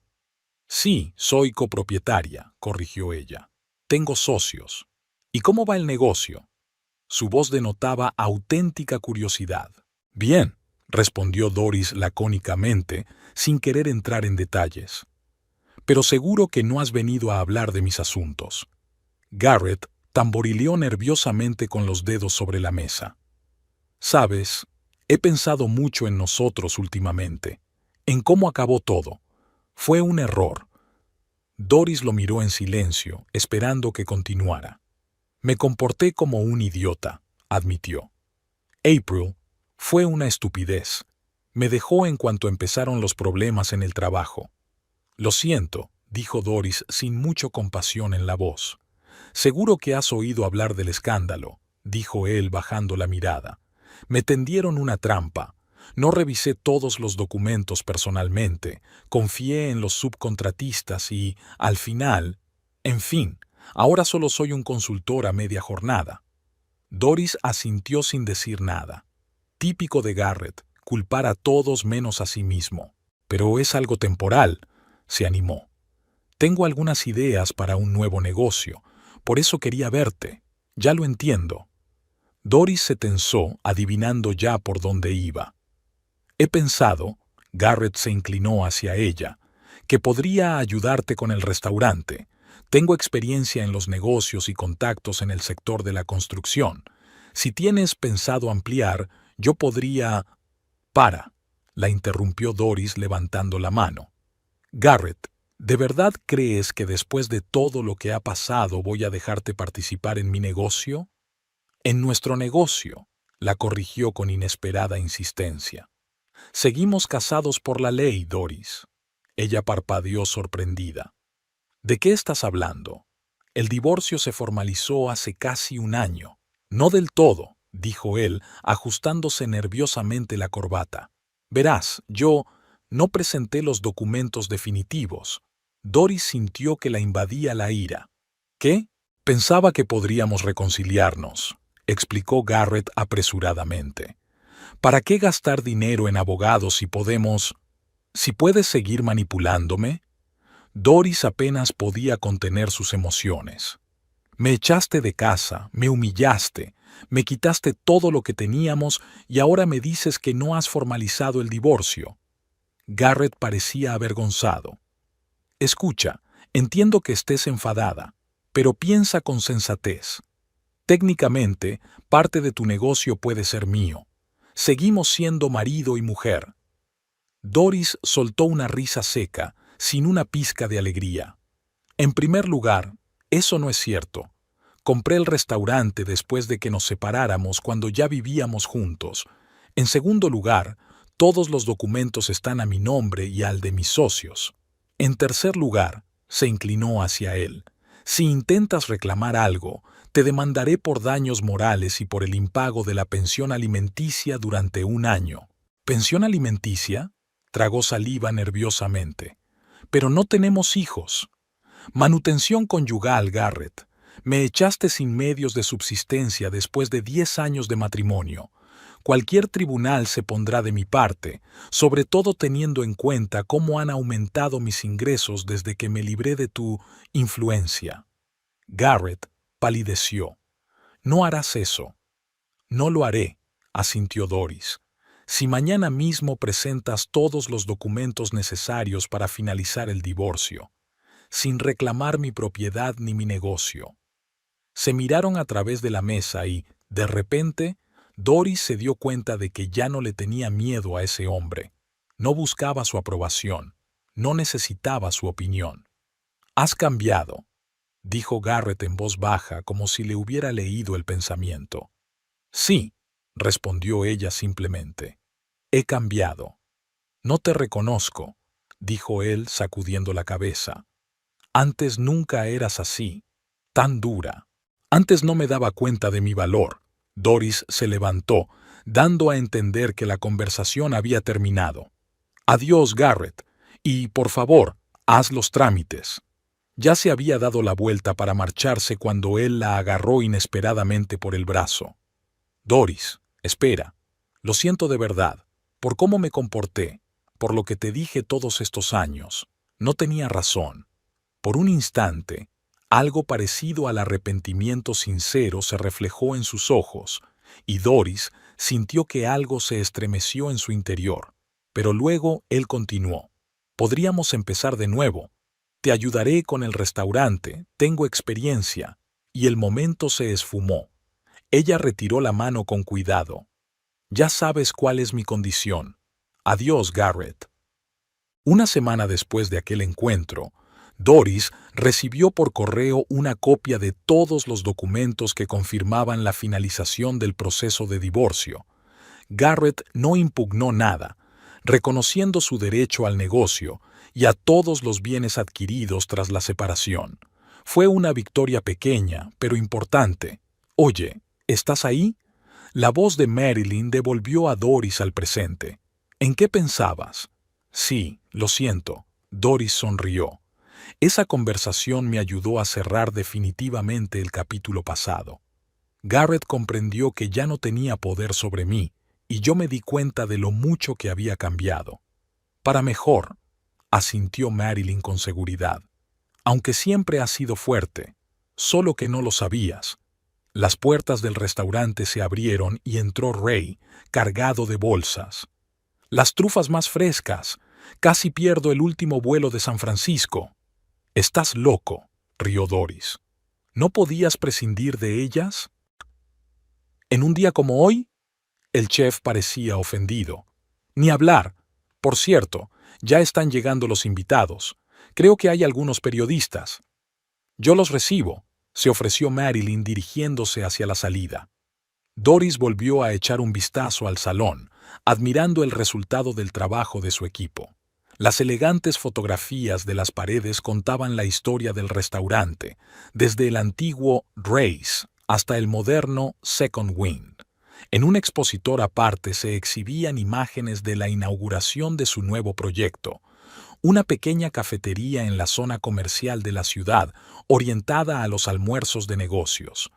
«Sí, soy copropietaria», corrigió ella. «Tengo socios». «¿Y cómo va el negocio?» Su voz denotaba auténtica curiosidad. «Bien», respondió Doris lacónicamente, sin querer entrar en detalles. «Pero seguro que no has venido a hablar de mis asuntos». Garrett tamborileó nerviosamente con los dedos sobre la mesa. «Sabes, he pensado mucho en nosotros últimamente, en cómo acabó todo. Fue un error». Doris lo miró en silencio, esperando que continuara. «Me comporté como un idiota», admitió. «April fue una estupidez. Me dejó en cuanto empezaron los problemas en el trabajo». «Lo siento», dijo Doris sin mucha compasión en la voz. «Seguro que has oído hablar del escándalo», dijo él bajando la mirada. «Me tendieron una trampa. No revisé todos los documentos personalmente, confié en los subcontratistas y, al final, en fin, ahora solo soy un consultor a media jornada». Doris asintió sin decir nada. Típico de Garrett, culpar a todos menos a sí mismo. «Pero es algo temporal», se animó. «Tengo algunas ideas para un nuevo negocio, por eso quería verte. Ya lo entiendo». Doris se tensó, adivinando ya por dónde iba. «He pensado», Garrett se inclinó hacia ella, «que podría ayudarte con el restaurante. Tengo experiencia en los negocios y contactos en el sector de la construcción. Si tienes pensado ampliar, yo podría...» «Para», la interrumpió Doris levantando la mano. Garrett, ¿de verdad crees que después de todo lo que ha pasado voy a dejarte participar en mi negocio? En nuestro negocio, la corrigió con inesperada insistencia. Seguimos casados por la ley, Doris. Ella parpadeó sorprendida. ¿De qué estás hablando? El divorcio se formalizó hace casi un año. No del todo, dijo él, ajustándose nerviosamente la corbata. Verás, yo no presenté los documentos definitivos. Doris sintió que la invadía la ira. ¿Qué? Pensaba que podríamos reconciliarnos, explicó Garrett apresuradamente. ¿Para qué gastar dinero en abogados si puedes seguir manipulándome? Doris apenas podía contener sus emociones. Me echaste de casa, me humillaste, me quitaste todo lo que teníamos y ahora me dices que no has formalizado el divorcio. Garrett parecía avergonzado. Escucha, entiendo que estés enfadada, pero piensa con sensatez. Técnicamente, parte de tu negocio puede ser mío. Seguimos siendo marido y mujer. Doris soltó una risa seca, sin una pizca de alegría. En primer lugar, eso no es cierto. Compré el restaurante después de que nos separáramos cuando ya vivíamos juntos. En segundo lugar, todos los documentos están a mi nombre y al de mis socios. En tercer lugar, se inclinó hacia él. Si intentas reclamar algo, te demandaré por daños morales y por el impago de la pensión alimenticia durante un año. ¿Pensión alimenticia? Tragó saliva nerviosamente. Pero no tenemos hijos. Manutención conyugal, Garrett. Me echaste sin medios de subsistencia después de 10 años de matrimonio. Cualquier tribunal se pondrá de mi parte, sobre todo teniendo en cuenta cómo han aumentado mis ingresos desde que me libré de tu influencia. Garrett palideció. No harás eso. No lo haré, asintió Doris. Si mañana mismo presentas todos los documentos necesarios para finalizar el divorcio, sin reclamar mi propiedad ni mi negocio. Se miraron a través de la mesa y, de repente, Doris se dio cuenta de que ya no le tenía miedo a ese hombre. No buscaba su aprobación, no necesitaba su opinión. «Has cambiado», dijo Garrett en voz baja como si le hubiera leído el pensamiento. «Sí», respondió ella simplemente. «He cambiado». «No te reconozco», dijo él sacudiendo la cabeza. «Antes nunca eras así, tan dura. Antes no me daba cuenta de mi valor». Doris se levantó, dando a entender que la conversación había terminado. «Adiós, Garrett, y, por favor, haz los trámites». Ya se había dado la vuelta para marcharse cuando él la agarró inesperadamente por el brazo. «Doris, espera. Lo siento de verdad, por cómo me comporté, por lo que te dije todos estos años. No tenía razón». Por un instante, algo parecido al arrepentimiento sincero se reflejó en sus ojos, y Doris sintió que algo se estremeció en su interior. Pero luego él continuó. «Podríamos empezar de nuevo. Te ayudaré con el restaurante, tengo experiencia». Y el momento se esfumó. Ella retiró la mano con cuidado. «Ya sabes cuál es mi condición. Adiós, Garrett». Una semana después de aquel encuentro, Doris recibió por correo una copia de todos los documentos que confirmaban la finalización del proceso de divorcio. Garrett no impugnó nada, reconociendo su derecho al negocio y a todos los bienes adquiridos tras la separación. Fue una victoria pequeña, pero importante. «Oye, ¿estás ahí?» La voz de Marilyn devolvió a Doris al presente. «¿En qué pensabas?» «Sí, lo siento». Doris sonrió. Esa conversación me ayudó a cerrar definitivamente el capítulo pasado. Garrett comprendió que ya no tenía poder sobre mí, y yo me di cuenta de lo mucho que había cambiado. «Para mejor», asintió Marilyn con seguridad. «Aunque siempre has sido fuerte, solo que no lo sabías». Las puertas del restaurante se abrieron y entró Ray, cargado de bolsas. «Las trufas más frescas. Casi pierdo el último vuelo de San Francisco». «Estás loco», rió Doris. «¿No podías prescindir de ellas?» «¿En un día como hoy?» El chef parecía ofendido. «Ni hablar. Por cierto, ya están llegando los invitados. Creo que hay algunos periodistas. Yo los recibo, se ofreció Marilyn dirigiéndose hacia la salida. Doris volvió a echar un vistazo al salón, admirando el resultado del trabajo de su equipo. Las elegantes fotografías de las paredes contaban la historia del restaurante, desde el antiguo Ray's hasta el moderno Second Wind. En un expositor aparte se exhibían imágenes de la inauguración de su nuevo proyecto, una pequeña cafetería en la zona comercial de la ciudad, orientada a los almuerzos de negocios.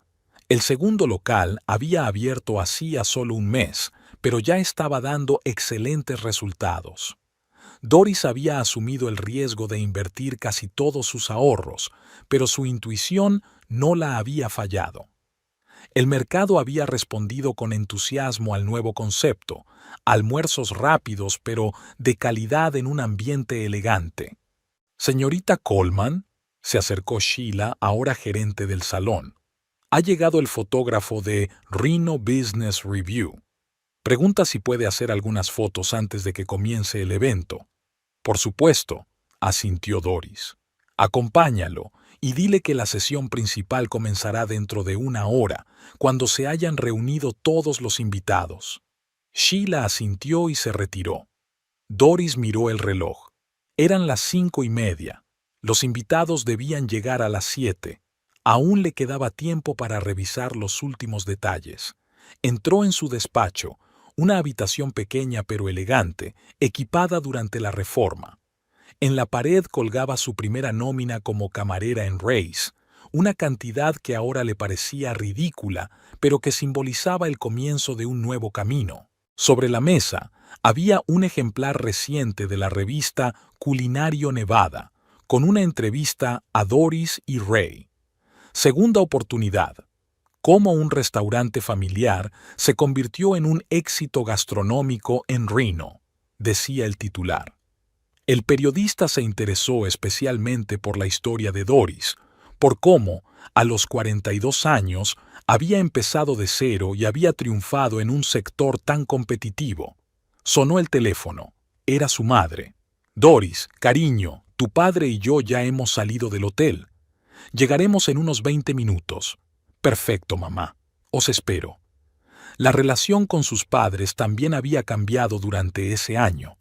El segundo local había abierto hacía solo un mes, pero ya estaba dando excelentes resultados. Doris había asumido el riesgo de invertir casi todos sus ahorros, pero su intuición no la había fallado. El mercado había respondido con entusiasmo al nuevo concepto, almuerzos rápidos pero de calidad en un ambiente elegante. Señorita Coleman, se acercó Sheila, ahora gerente del salón. Ha llegado el fotógrafo de Reno Business Review. Pregunta si puede hacer algunas fotos antes de que comience el evento. Por supuesto, asintió Doris. Acompáñalo y dile que la sesión principal comenzará dentro de 1 hora, cuando se hayan reunido todos los invitados. Sheila asintió y se retiró. Doris miró el reloj. Eran las 5:30. Los invitados debían llegar a las 7. Aún le quedaba tiempo para revisar los últimos detalles. Entró en su despacho, una habitación pequeña pero elegante, equipada durante la reforma. En la pared colgaba su primera nómina como camarera en Ray's, una cantidad que ahora le parecía ridícula, pero que simbolizaba el comienzo de un nuevo camino. Sobre la mesa había un ejemplar reciente de la revista Culinario Nevada, con una entrevista a Doris y Ray. Segunda oportunidad. Cómo un restaurante familiar se convirtió en un éxito gastronómico en Reno, decía el titular. El periodista se interesó especialmente por la historia de Doris, por cómo, a los 42 años, había empezado de cero y había triunfado en un sector tan competitivo. Sonó el teléfono. Era su madre. Doris, cariño, tu padre y yo ya hemos salido del hotel. Llegaremos en unos 20 minutos. Perfecto, mamá. Os espero. La relación con sus padres también había cambiado durante ese año.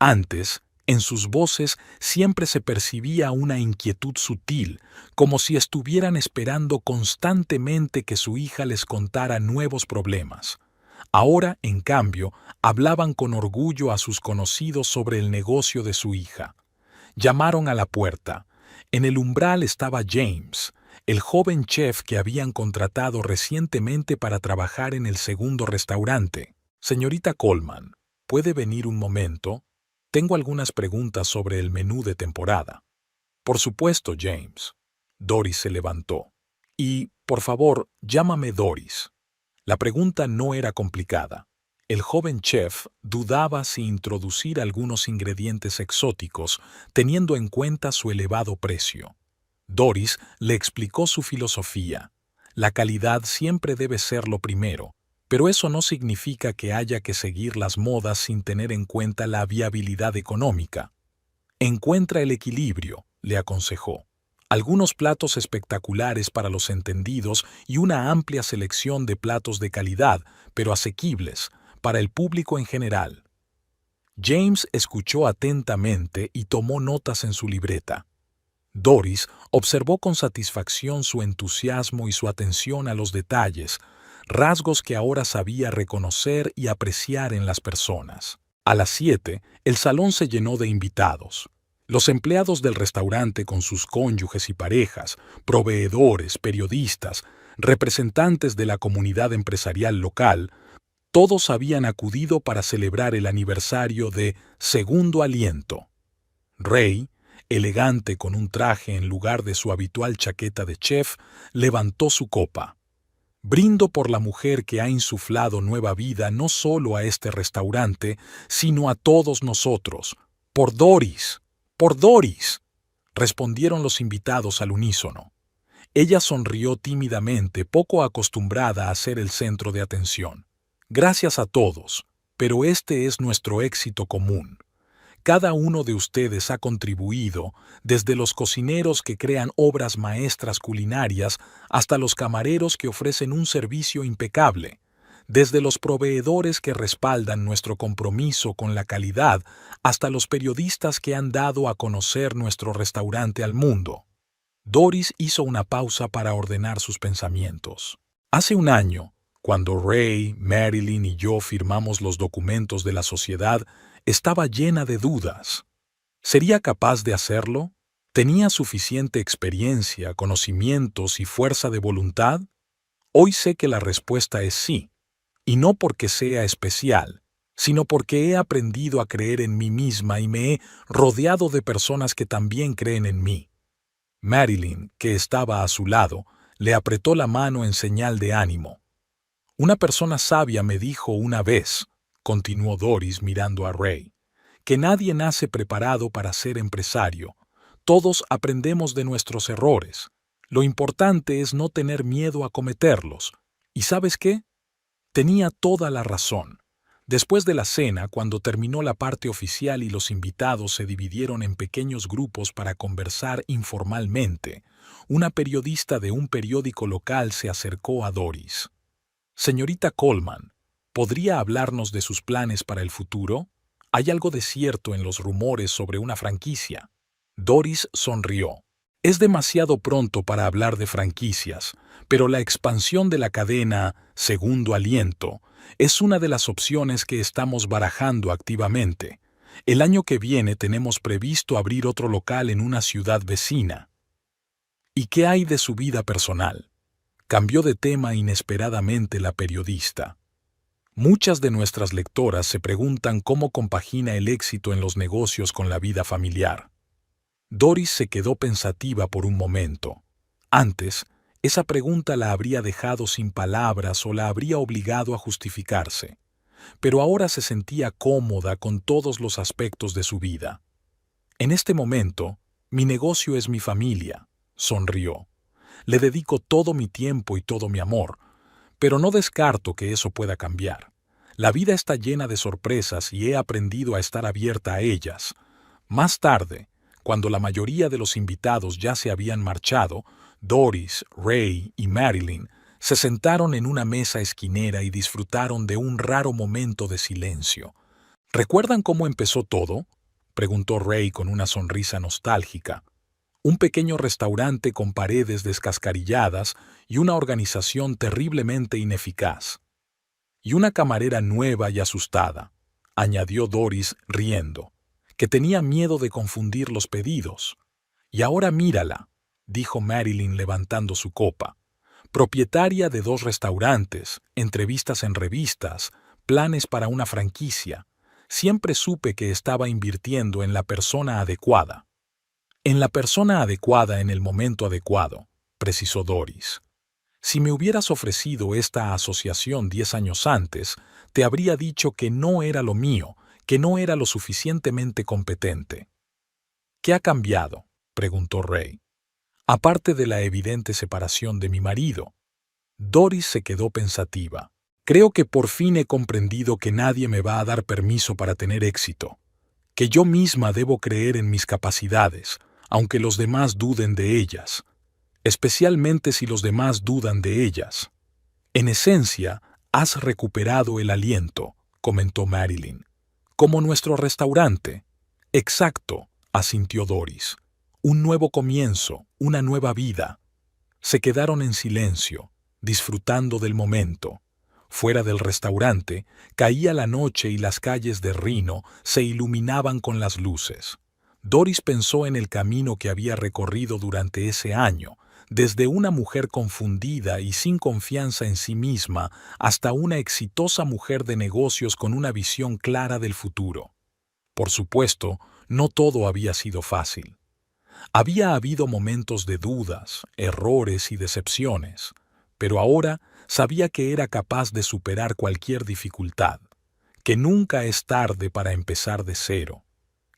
Antes, en sus voces siempre se percibía una inquietud sutil, como si estuvieran esperando constantemente que su hija les contara nuevos problemas. Ahora, en cambio, hablaban con orgullo a sus conocidos sobre el negocio de su hija. Llamaron a la puerta. En el umbral estaba James, el joven chef que habían contratado recientemente para trabajar en el segundo restaurante. Señorita Coleman, ¿puede venir un momento? Tengo algunas preguntas sobre el menú de temporada. Por supuesto, James. Doris se levantó. Y, por favor, llámame Doris. La pregunta no era complicada. El joven chef dudaba si introducir algunos ingredientes exóticos, teniendo en cuenta su elevado precio. Doris le explicó su filosofía. La calidad siempre debe ser lo primero, pero eso no significa que haya que seguir las modas sin tener en cuenta la viabilidad económica. Encuentra el equilibrio, le aconsejó. Algunos platos espectaculares para los entendidos y una amplia selección de platos de calidad, pero asequibles, para el público en general. James escuchó atentamente y tomó notas en su libreta. Doris observó con satisfacción su entusiasmo y su atención a los detalles, rasgos que ahora sabía reconocer y apreciar en las personas. A las 7, el salón se llenó de invitados. Los empleados del restaurante con sus cónyuges y parejas, proveedores, periodistas, representantes de la comunidad empresarial local, todos habían acudido para celebrar el aniversario de Segundo Aliento. Ray, elegante con un traje en lugar de su habitual chaqueta de chef, levantó su copa. Brindo por la mujer que ha insuflado nueva vida no solo a este restaurante, sino a todos nosotros. ¡Por Doris! ¡Por Doris!, respondieron los invitados al unísono. Ella sonrió tímidamente, poco acostumbrada a ser el centro de atención. Gracias a todos, pero este es nuestro éxito común. Cada uno de ustedes ha contribuido, desde los cocineros que crean obras maestras culinarias hasta los camareros que ofrecen un servicio impecable, desde los proveedores que respaldan nuestro compromiso con la calidad hasta los periodistas que han dado a conocer nuestro restaurante al mundo. Doris hizo una pausa para ordenar sus pensamientos. Hace un año, cuando Ray, Marilyn y yo firmamos los documentos de la sociedad, estaba llena de dudas. ¿Sería capaz de hacerlo? ¿Tenía suficiente experiencia, conocimientos y fuerza de voluntad? Hoy sé que la respuesta es sí, y no porque sea especial, sino porque he aprendido a creer en mí misma y me he rodeado de personas que también creen en mí. Marilyn, que estaba a su lado, le apretó la mano en señal de ánimo. Una persona sabia me dijo una vez, continuó Doris mirando a Ray, que nadie nace preparado para ser empresario. Todos aprendemos de nuestros errores. Lo importante es no tener miedo a cometerlos. ¿Y sabes qué? Tenía toda la razón. Después de la cena, cuando terminó la parte oficial y los invitados se dividieron en pequeños grupos para conversar informalmente, una periodista de un periódico local se acercó a Doris. Señorita Coleman, ¿podría hablarnos de sus planes para el futuro? Hay algo de cierto en los rumores sobre una franquicia. Doris sonrió. Es demasiado pronto para hablar de franquicias, pero la expansión de la cadena Segundo Aliento es una de las opciones que estamos barajando activamente. El año que viene tenemos previsto abrir otro local en una ciudad vecina. ¿Y qué hay de su vida personal? Cambió de tema inesperadamente la periodista. Muchas de nuestras lectoras se preguntan cómo compagina el éxito en los negocios con la vida familiar. Doris se quedó pensativa por un momento. Antes, esa pregunta la habría dejado sin palabras o la habría obligado a justificarse. Pero ahora se sentía cómoda con todos los aspectos de su vida. En este momento, mi negocio es mi familia, sonrió. Le dedico todo mi tiempo y todo mi amor, pero no descarto que eso pueda cambiar. La vida está llena de sorpresas y he aprendido a estar abierta a ellas. Más tarde, cuando la mayoría de los invitados ya se habían marchado, Doris, Ray y Marilyn se sentaron en una mesa esquinera y disfrutaron de un raro momento de silencio. ¿Recuerdan cómo empezó todo?, preguntó Ray con una sonrisa nostálgica. Un pequeño restaurante con paredes descascarilladas y una organización terriblemente ineficaz. Y una camarera nueva y asustada, añadió Doris riendo, que tenía miedo de confundir los pedidos. Y ahora mírala, dijo Marilyn levantando su copa. Propietaria de 2 restaurantes, entrevistas en revistas, planes para una franquicia. Siempre supe que estaba invirtiendo en la persona adecuada. En la persona adecuada en el momento adecuado, precisó Doris. Si me hubieras ofrecido esta asociación 10 años antes, te habría dicho que no era lo mío, que no era lo suficientemente competente. ¿Qué ha cambiado?, preguntó Ray. Aparte de la evidente separación de mi marido. Doris se quedó pensativa. Creo que por fin he comprendido que nadie me va a dar permiso para tener éxito, que yo misma debo creer en mis capacidades, aunque los demás duden de ellas, especialmente si los demás dudan de ellas. En esencia, has recuperado el aliento, comentó Marilyn. Como nuestro restaurante. Exacto, asintió Doris. Un nuevo comienzo, una nueva vida. Se quedaron en silencio, disfrutando del momento. Fuera del restaurante, caía la noche y las calles de Reno se iluminaban con las luces. Doris pensó en el camino que había recorrido durante ese año, desde una mujer confundida y sin confianza en sí misma hasta una exitosa mujer de negocios con una visión clara del futuro. Por supuesto, no todo había sido fácil. Había habido momentos de dudas, errores y decepciones, pero ahora sabía que era capaz de superar cualquier dificultad, que nunca es tarde para empezar de cero,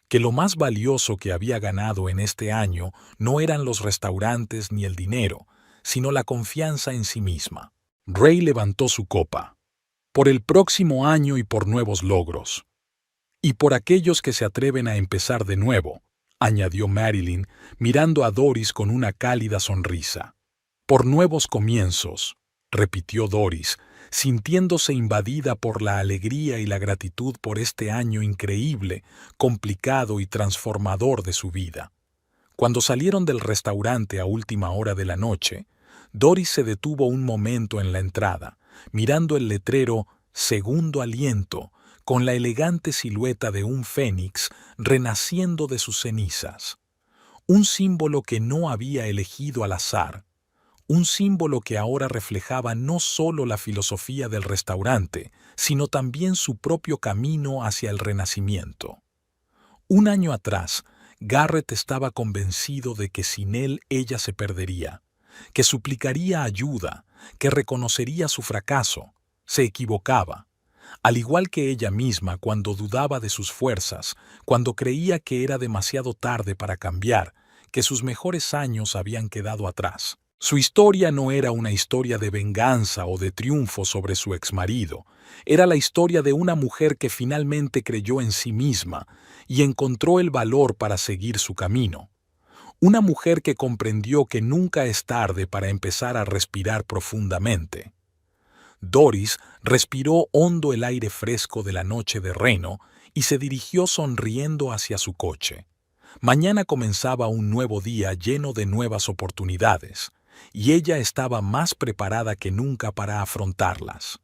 que lo más valioso que había ganado en este año no eran los restaurantes ni el dinero, sino la confianza en sí misma. Ray levantó su copa. Por el próximo año y por nuevos logros. Y por aquellos que se atreven a empezar de nuevo, añadió Marilyn, mirando a Doris con una cálida sonrisa. Por nuevos comienzos, repitió Doris, sintiéndose invadida por la alegría y la gratitud por este año increíble, complicado y transformador de su vida. Cuando salieron del restaurante a última hora de la noche, Doris se detuvo un momento en la entrada, mirando el letrero Segundo Aliento, con la elegante silueta de un fénix renaciendo de sus cenizas. Un símbolo que no había elegido al azar, un símbolo que ahora reflejaba no solo la filosofía del restaurante, sino también su propio camino hacia el renacimiento. Un año atrás, Garrett estaba convencido de que sin él ella se perdería, que suplicaría ayuda, que reconocería su fracaso. Se equivocaba. Al igual que ella misma cuando dudaba de sus fuerzas, cuando creía que era demasiado tarde para cambiar, que sus mejores años habían quedado atrás. Su historia no era una historia de venganza o de triunfo sobre su exmarido, era la historia de una mujer que finalmente creyó en sí misma y encontró el valor para seguir su camino. Una mujer que comprendió que nunca es tarde para empezar a respirar profundamente. Doris respiró hondo el aire fresco de la noche de Reno y se dirigió sonriendo hacia su coche. Mañana comenzaba un nuevo día lleno de nuevas oportunidades, y ella estaba más preparada que nunca para afrontarlas.